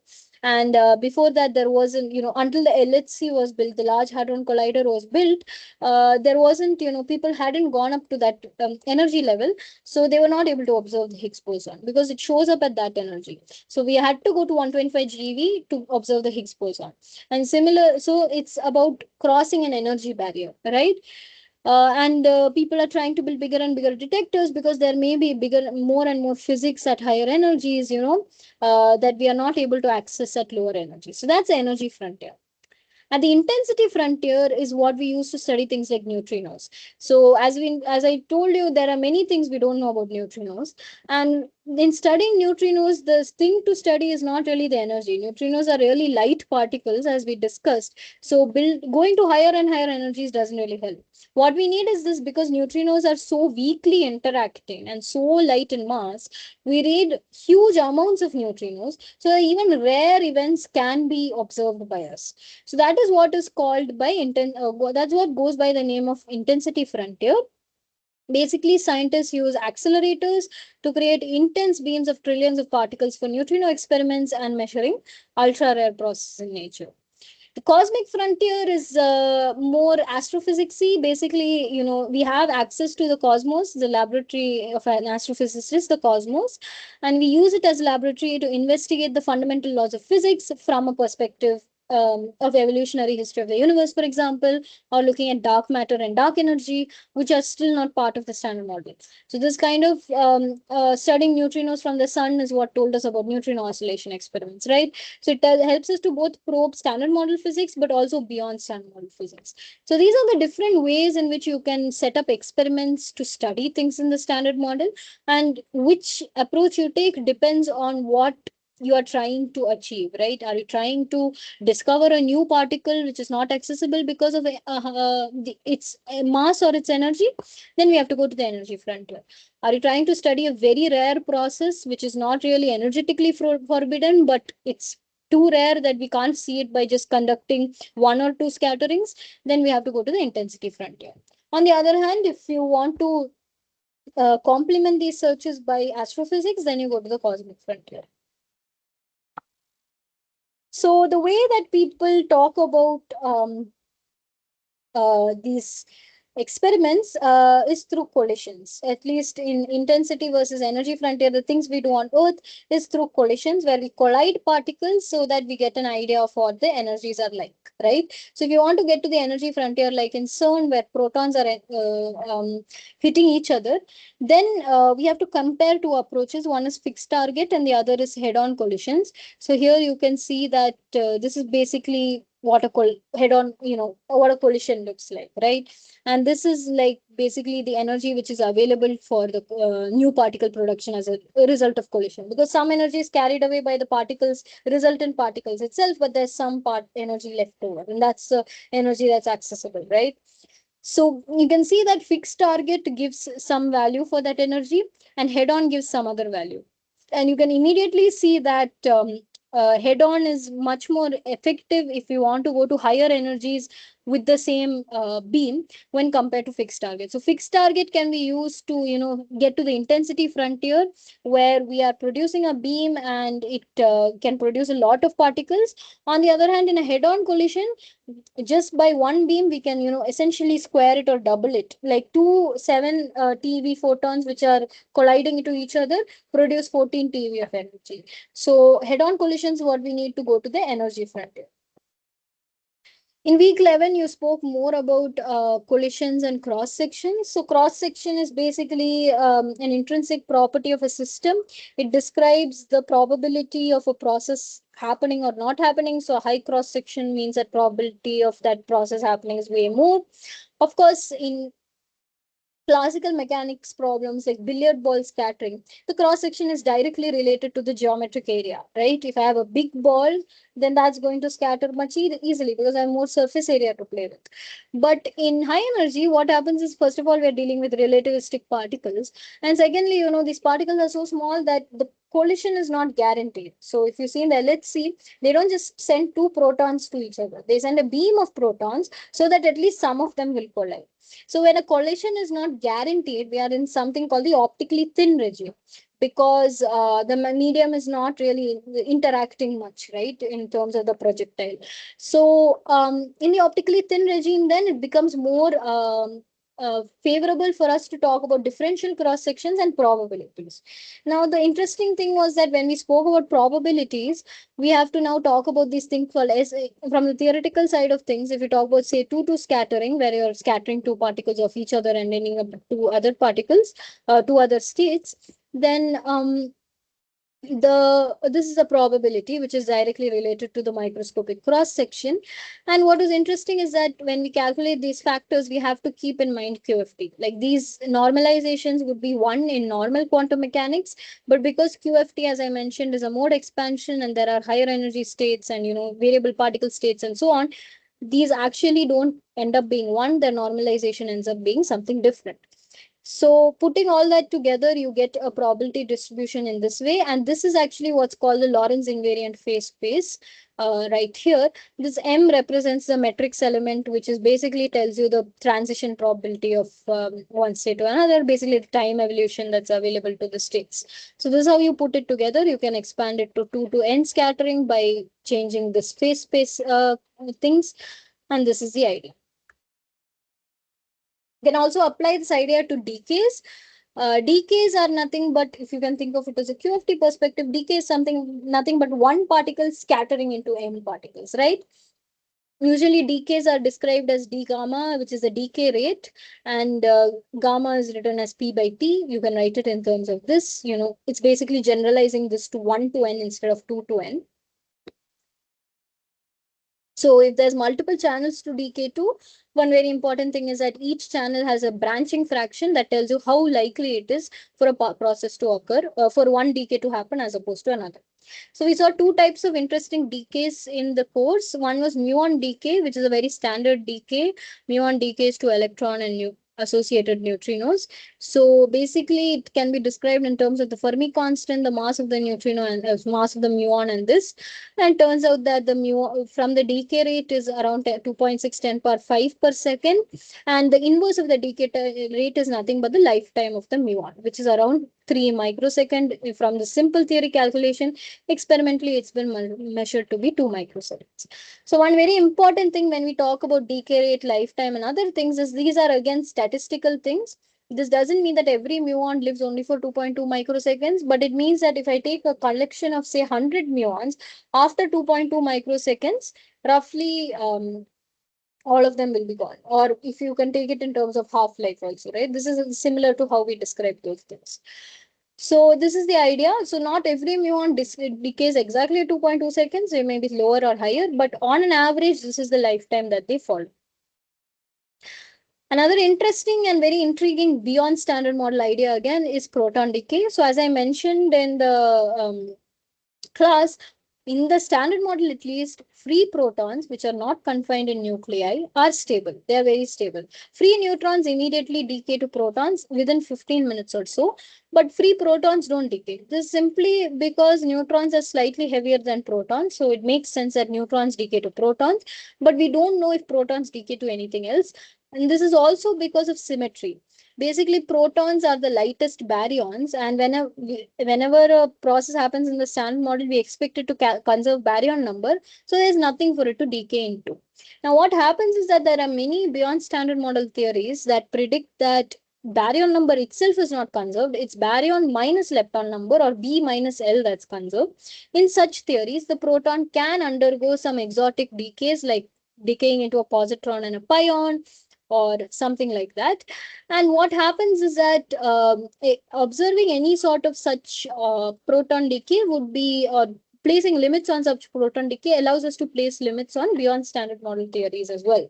And before that, there wasn't, until the LHC was built, the Large Hadron Collider was built, there wasn't, people hadn't gone up to that energy level. So they were not able to observe the Higgs boson because it shows up at that energy. So we had to go to 125 GeV to observe the Higgs boson. And similar, so it's about crossing an energy barrier, right? And people are trying to build bigger and bigger detectors because there may be bigger, more and more physics at higher energies, that we are not able to access at lower energies. So that's the energy frontier. And the intensity frontier is what we use to study things like neutrinos. So as I told you, there are many things we don't know about neutrinos. And in studying neutrinos, the thing to study is not really the energy. Neutrinos are really light particles, as we discussed. So going to higher and higher energies doesn't really help. What we need is this, because neutrinos are so weakly interacting and so light in mass, we need huge amounts of neutrinos. So even rare events can be observed by us. So that is what is called by that's what goes by the name of intensity frontier. Basically, scientists use accelerators to create intense beams of trillions of particles for neutrino experiments and measuring ultra rare processes in nature. The cosmic frontier is more astrophysicsy. Basically, we have access to the cosmos, the laboratory of an astrophysicist, the cosmos, and we use it as a laboratory to investigate the fundamental laws of physics from a perspective of evolutionary history of the universe, for example, or looking at dark matter and dark energy, which are still not part of the standard model. So this kind of studying neutrinos from the sun is what told us about neutrino oscillation experiments, right? So it helps us to both probe standard model physics, but also beyond standard model physics. So these are the different ways in which you can set up experiments to study things in the standard model, and which approach you take depends on what you are trying to achieve, right? Are you trying to discover a new particle which is not accessible because of its mass or its energy? Then we have to go to the energy frontier. Are you trying to study a very rare process which is not really energetically forbidden, but it's too rare that we can't see it by just conducting one or two scatterings? Then we have to go to the intensity frontier. On the other hand, if you want to complement these searches by astrophysics, then you go to the cosmic frontier. So the way that people talk about these experiments is through collisions. At least in intensity versus energy frontier, the things we do on Earth is through collisions, where we collide particles so that we get an idea of what the energies are like, right? So if you want to get to the energy frontier, like in CERN, where protons are hitting each other, then we have to compare two approaches. One is fixed target and the other is head-on collisions. So here you can see that this is basically what a head-on, what a collision looks like, right? And this is like basically the energy which is available for the new particle production as a result of collision, because some energy is carried away by the particles, resultant particles itself, but there's some part energy left over, and that's the energy that's accessible, right? So you can see that fixed target gives some value for that energy and head on gives some other value. And you can immediately see that head on is much more effective if you want to go to higher energies with the same beam when compared to fixed target. So fixed target can be used to, get to the intensity frontier, where we are producing a beam and it can produce a lot of particles. On the other hand, in a head on collision, just by one beam we can, essentially square it or double it, like two 7 TeV photons which are colliding into each other produce 14 TeV of energy. So head on collisions, what we need to go to the energy frontier. In week 11, you spoke more about collisions and cross sections. So, cross section is basically an intrinsic property of a system. It describes the probability of a process happening or not happening. So, a high cross section means that probability of that process happening is way more. Of course, in classical mechanics problems like billiard ball scattering, the cross section is directly related to the geometric area, right? If I have a big ball, then that's going to scatter much easily because I have more surface area to play with. But in high energy, what happens is, first of all, we're dealing with relativistic particles. And secondly, these particles are so small that the collision is not guaranteed. So if you see in the LHC, they don't just send two protons to each other. They send a beam of protons so that at least some of them will collide. So when a collision is not guaranteed, we are in something called the optically thin regime, because the medium is not really interacting much, right, in terms of the projectile. So in the optically thin regime, then it becomes more favorable for us to talk about differential cross sections and probabilities. Now, the interesting thing was that when we spoke about probabilities, we have to now talk about these things called as, from the theoretical side of things. If you talk about, say, 2-2 scattering, where you're scattering two particles of each other and ending up two other particles, two other states, then this is a probability which is directly related to the microscopic cross section. And what is interesting is that when we calculate these factors, we have to keep in mind QFT. Like, these normalizations would be one in normal quantum mechanics, but because QFT, as I mentioned, is a mode expansion and there are higher energy states and, variable particle states and so on, these actually don't end up being one. Their normalization ends up being something different. So putting all that together, you get a probability distribution in this way. And this is actually what's called the Lorentz invariant phase space right here. This M represents the matrix element, which is basically tells you the transition probability of one state to another, basically the time evolution that's available to the states. So this is how you put it together. You can expand it to 2 to n scattering by changing this phase space things. And this is the idea. You can also apply this idea to decays. Decays are nothing but, if you can think of it as a QFT perspective, decay is nothing but one particle scattering into m particles, right? Usually decays are described as d gamma, which is the decay rate, and gamma is written as p by t. You can write it in terms of this. It's basically generalizing this to 1 to n instead of 2 to n. So if there's multiple channels to decay to, one very important thing is that each channel has a branching fraction that tells you how likely it is for a process to occur, for one decay to happen as opposed to another. So we saw two types of interesting decays in the course. One was muon decay, which is a very standard decay. Muon decays to electron and associated neutrinos. So basically, it can be described in terms of the Fermi constant, the mass of the neutrino, and mass of the muon, and this. And turns out that the from the decay rate is around 2.6 10 power 5 per second. And the inverse of the decay rate is nothing but the lifetime of the muon, which is around 3 microsecond. From the simple theory calculation, experimentally it's been measured to be 2 microseconds. So one very important thing when we talk about decay rate, lifetime, and other things is these are again statistical things. This doesn't mean that every muon lives only for 2.2 microseconds, but it means that if I take a collection of say 100 muons, after 2.2 microseconds, roughly all of them will be gone. Or if you can take it in terms of half life also, right? This is similar to how we describe those things. So this is the idea. So not every muon decays exactly 2.2 seconds. They may be lower or higher, but on an average, this is the lifetime that they follow. Another interesting and very intriguing beyond standard model idea again is proton decay. So as I mentioned in the class, in the standard model at least, free protons, which are not confined in nuclei, are stable. They are very stable. Free neutrons immediately decay to protons within 15 minutes or so, but free protons don't decay. This is simply because neutrons are slightly heavier than protons, so it makes sense that neutrons decay to protons, but we don't know if protons decay to anything else. And this is also because of symmetry. Basically, protons are the lightest baryons, and whenever a process happens in the standard model, we expect it to conserve baryon number, so there's nothing for it to decay into. Now, what happens is that there are many beyond standard model theories that predict that baryon number itself is not conserved. It's baryon minus lepton number, or B minus L, that's conserved. In such theories, the proton can undergo some exotic decays, like decaying into a positron and a pion, or something like that. And what happens is that observing any sort of such proton decay would be, placing limits on such proton decay allows us to place limits on beyond standard model theories as well.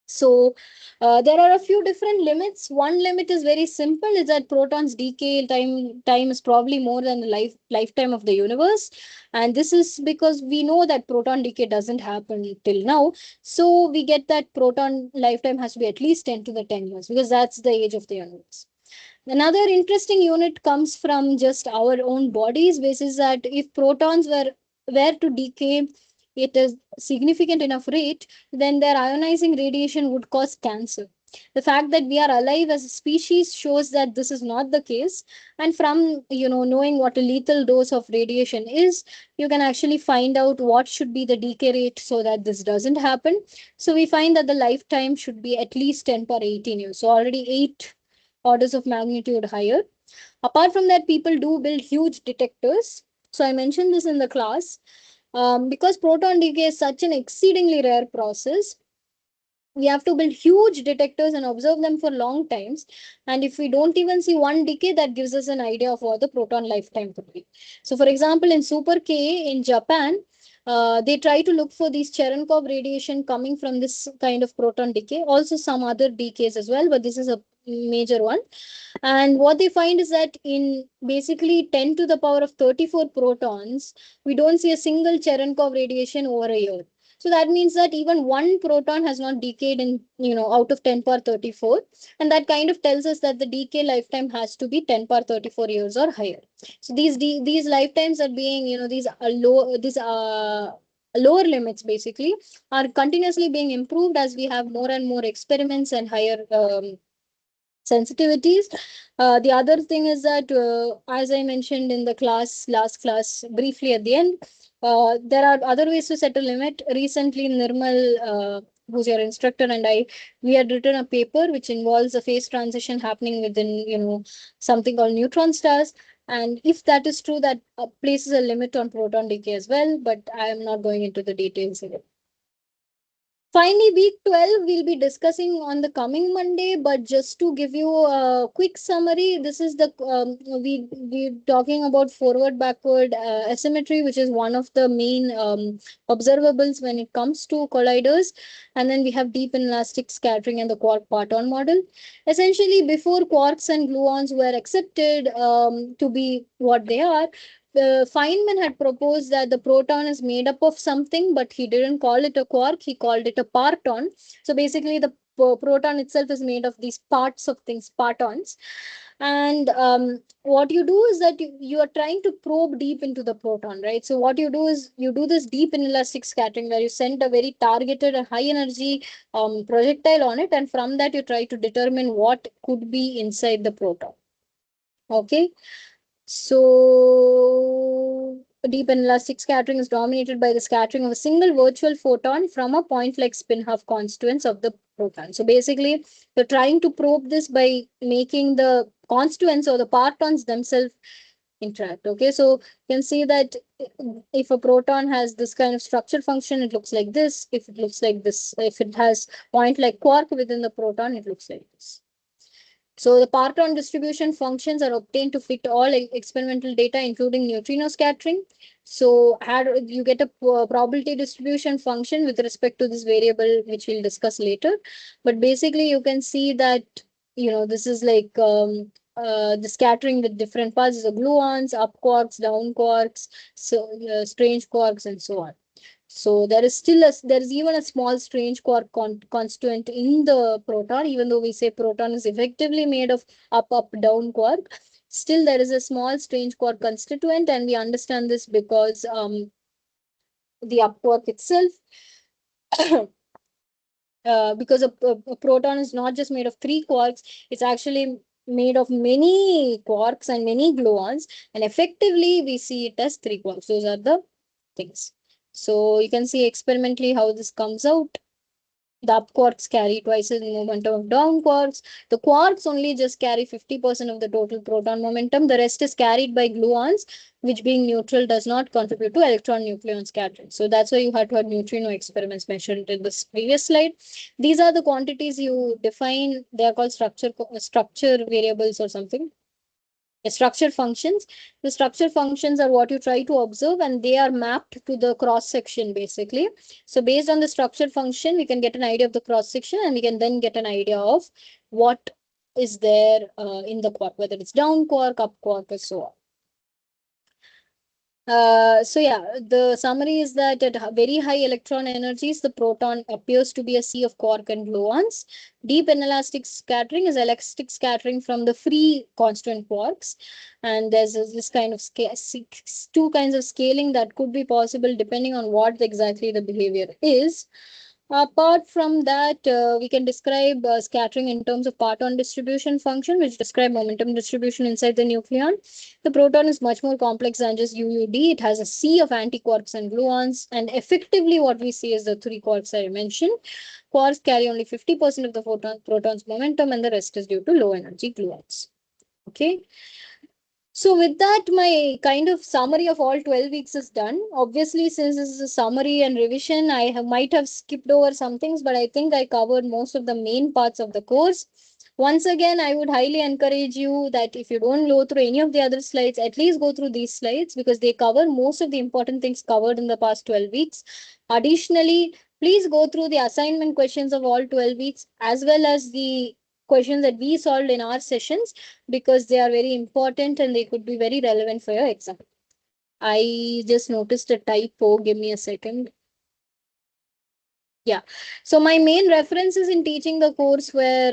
So there are a few different limits. One limit is very simple, is that protons decay time is probably more than the lifetime of the universe. And this is because we know that proton decay doesn't happen till now. So we get that proton lifetime has to be at least 10 to the 10 years, because that's the age of the universe. Another interesting unit comes from just our own bodies, basis that if protons were to decay at a significant enough rate, then their ionizing radiation would cause cancer. The fact that we are alive as a species shows that this is not the case. And from knowing what a lethal dose of radiation is, you can actually find out what should be the decay rate so that this doesn't happen. So we find that the lifetime should be at least 10 per 18 years. So already 8 orders of magnitude higher. Apart from that, people do build huge detectors. So I mentioned this in the class. Because proton decay is such an exceedingly rare process, we have to build huge detectors and observe them for long times. And if we don't even see one decay, that gives us an idea of what the proton lifetime could be. So for example, in Super K in Japan, they try to look for these Cherenkov radiation coming from this kind of proton decay. Also some other decays as well, but this is a major one. And what they find is that in basically 10 to the power of 34 protons, we don't see a single Cherenkov radiation over a year. So that means that even one proton has not decayed in, out of 10 power 34. And that kind of tells us that the decay lifetime has to be 10 power 34 years or higher. So these lifetimes are being, these lower limits basically are continuously being improved as we have more and more experiments and higher sensitivities. The other thing is that, as I mentioned in the last class, briefly at the end, there are other ways to set a limit. Recently, Nirmal, who's your instructor, and we had written a paper which involves a phase transition happening within, something called neutron stars. And if that is true, that places a limit on proton decay as well, but I am not going into the details here. Finally, week 12, we'll be discussing on the coming Monday, but just to give you a quick summary, this is the, we're talking about forward backward asymmetry, which is one of the main observables when it comes to colliders. And then we have deep inelastic scattering and the quark parton model. Essentially, before quarks and gluons were accepted to be what they are, Feynman had proposed that the proton is made up of something, but he didn't call it a quark, he called it a parton. So basically, the proton itself is made of these parts of things, partons. And what you do is that you are trying to probe deep into the proton, right? So what you do is you do this deep inelastic scattering where you send a very targeted and high energy projectile on it, and from that you try to determine what could be inside the proton. Okay. So deep and elastic scattering is dominated by the scattering of a single virtual photon from a point like spin half constituents of the proton. So basically, you're trying to probe this by making the constituents or the partons themselves interact. Okay, so you can see that if a proton has this kind of structure function, it looks like this. If it looks like this, if it has point like quark within the proton, it looks like this. So the parton distribution functions are obtained to fit all experimental data, including neutrino scattering. So had you get a probability distribution function with respect to this variable, which we'll discuss later. But basically, you can see that this is like the scattering with different parts is the gluons, up quarks, down quarks, so strange quarks, and so on. So there is even a small strange quark constituent in the proton, even though we say proton is effectively made of up down quark. Still, there is a small strange quark constituent, and we understand this because the up quark itself, because a proton is not just made of three quarks, it's actually made of many quarks and many gluons, and effectively we see it as three quarks. Those are the things. So you can see experimentally how this comes out. The up quarks carry twice the momentum of down quarks. The quarks only just carry 50% of the total proton momentum. The rest is carried by gluons, which being neutral does not contribute to electron nucleon scattering. So that's why you had to have neutrino experiments mentioned in this previous slide. These are the quantities you define. They are called structure variables or something. Structure functions. The structure functions are what you try to observe, and they are mapped to the cross section basically. So based on the structure function, we can get an idea of the cross section, and we can then get an idea of what is there in the quark, whether it's down quark, up quark, or so on. So yeah, the summary is that at very high electron energies, the proton appears to be a sea of quark and gluons. Deep inelastic scattering is elastic scattering from the free constant quarks. And there's this kind of two kinds of scaling that could be possible depending on what exactly the behavior is. Apart from that, we can describe scattering in terms of parton distribution function, which describe momentum distribution inside the nucleon. The proton is much more complex than just UUD. It has a sea of antiquarks and gluons, and effectively what we see is the three quarks I mentioned. Quarks carry only 50% of the proton's momentum, and the rest is due to low energy gluons. Okay. So with that, my kind of summary of all 12 weeks is done. Obviously, since this is a summary and revision, might have skipped over some things, but I think I covered most of the main parts of the course. Once again, I would highly encourage you that if you don't go through any of the other slides, at least go through these slides because they cover most of the important things covered in the past 12 weeks. Additionally, please go through the assignment questions of all 12 weeks as well as the questions that we solved in our sessions because they are very important and they could be very relevant for your exam. I just noticed a typo. Give me a second. Yeah. So my main references in teaching the course were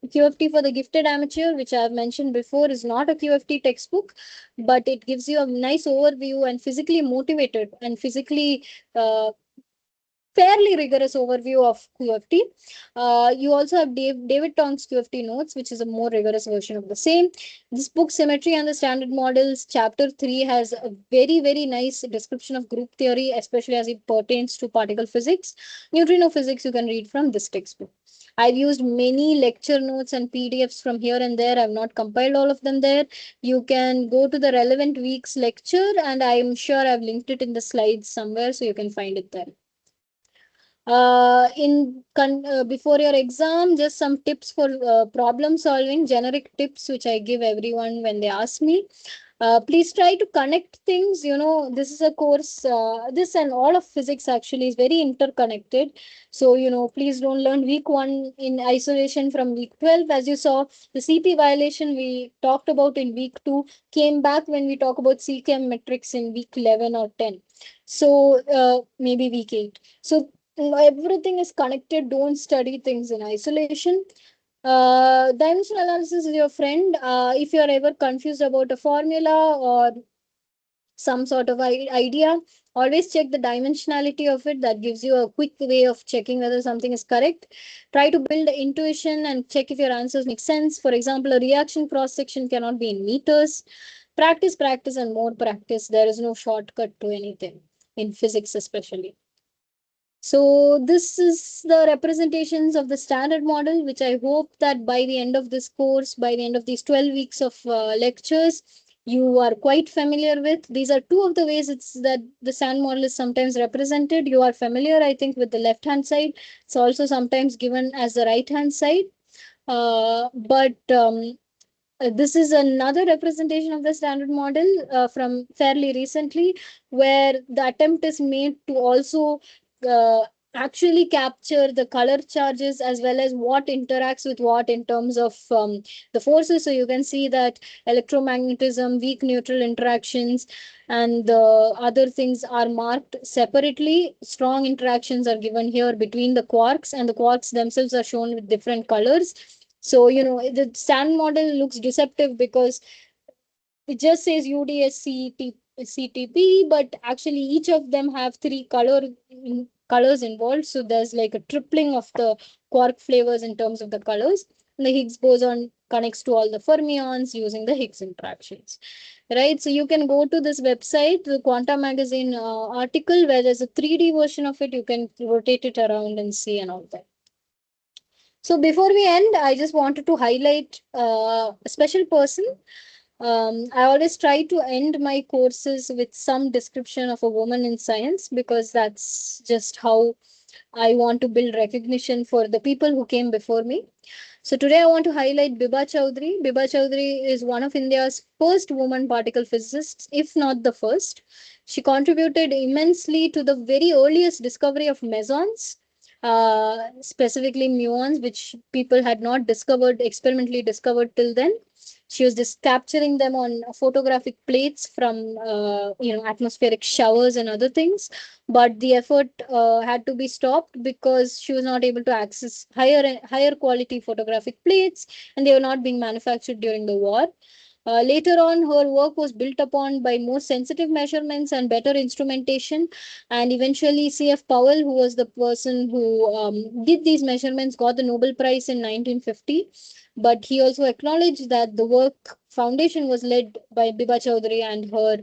QFT for the gifted amateur, which I've mentioned before is not a QFT textbook, but it gives you a nice overview and physically motivated and physically fairly rigorous overview of QFT. You also have David Tong's QFT notes, which is a more rigorous version of the same. This book, Symmetry and the Standard Models, chapter 3 has a very, very nice description of group theory, especially as it pertains to particle physics. Neutrino physics, you can read from this textbook. I've used many lecture notes and PDFs from here and there. I've not compiled all of them there. You can go to the relevant week's lecture, and I'm sure I've linked it in the slides somewhere, so you can find it there. Before your exam, just some tips for problem solving, generic tips which I give everyone when they ask me. Please try to connect things. This is a course, this and all of physics actually is very interconnected. So, please don't learn week 1 in isolation from week 12. As you saw, the CP violation we talked about in week 2 came back when we talk about CChem metrics in week 11 or 10. So, maybe week 8. So, everything is connected. Don't study things in isolation. Dimensional analysis is your friend. If you are ever confused about a formula or some sort of idea Always check the dimensionality of it. That gives you a quick way of checking whether something is correct. Try to build intuition and check if your answers make sense. For example, a reaction cross section cannot be in meters. Practice, practice, and more practice. There is no shortcut to anything in physics, especially. So this is the representations of the standard model, which I hope that by the end of this course, by the end of these 12 weeks of lectures, you are quite familiar with. These are two of the ways it's that the standard model is sometimes represented. You are familiar, I think, with the left-hand side. It's also sometimes given as the right-hand side. But this is another representation of the standard model from fairly recently, where the attempt is made to also uh, actually capture the color charges as well as what interacts with what in terms of the forces. So you can see that electromagnetism, weak neutral interactions, and the other things are marked separately. Strong interactions are given here between the quarks, and the quarks themselves are shown with different colors. So, the stand model looks deceptive because it just says UDSCTP, but actually each of them have three colors involved. So there's like a tripling of the quark flavors in terms of the colors. And the Higgs boson connects to all the fermions using the Higgs interactions. Right. So you can go to this website, the Quanta Magazine article, where there's a 3D version of it. You can rotate it around and see and all that. So before we end, I just wanted to highlight a special person. I always try to end my courses with some description of a woman in science, because that's just how I want to build recognition for the people who came before me. So today I want to highlight Bibha Chaudhary. Bibha Chaudhary is one of India's first woman particle physicists, if not the first. She contributed immensely to the very earliest discovery of mesons, specifically muons, which people had not discovered, experimentally discovered till then. She was just capturing them on photographic plates from atmospheric showers and other things. But the effort had to be stopped because she was not able to access higher quality photographic plates, and they were not being manufactured during the war. Later on, her work was built upon by more sensitive measurements and better instrumentation. And eventually, C.F. Powell, who was the person who did these measurements, got the Nobel Prize in 1950. But he also acknowledged that the work foundation was led by Bibha Chaudhary and her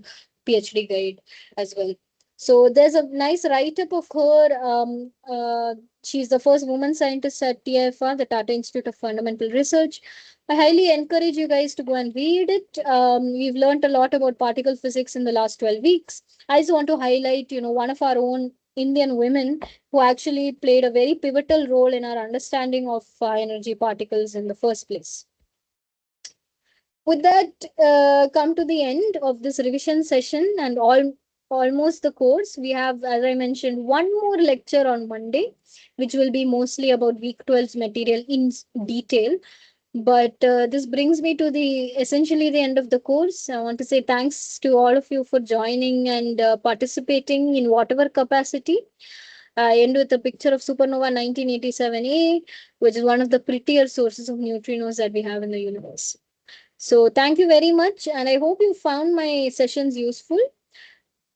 PhD guide as well. So there's a nice write-up of her. She's the first woman scientist at TIFR, the Tata Institute of Fundamental Research. I highly encourage you guys to go and read it. We've learned a lot about particle physics in the last 12 weeks. I just want to highlight, one of our own Indian women who actually played a very pivotal role in our understanding of high energy particles in the first place. With that, come to the end of this revision session and almost the course. We have, as I mentioned, one more lecture on Monday, which will be mostly about week 12's material in detail. But this brings me to the essentially the end of the course. I want to say thanks to all of you for joining and participating in whatever capacity. I end with a picture of supernova 1987A, which is one of the prettier sources of neutrinos that we have in the universe. So thank you very much, and I hope you found my sessions useful.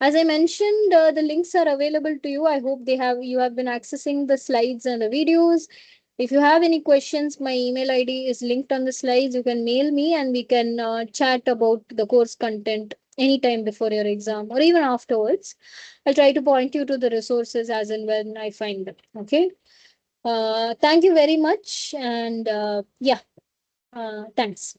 As I mentioned, the links are available to you. I hope you have been accessing the slides and the videos. If you have any questions, my email ID is linked on the slides. You can mail me and we can chat about the course content anytime before your exam or even afterwards. I'll try to point you to the resources as and when I find them. Okay. Thank you very much. And thanks.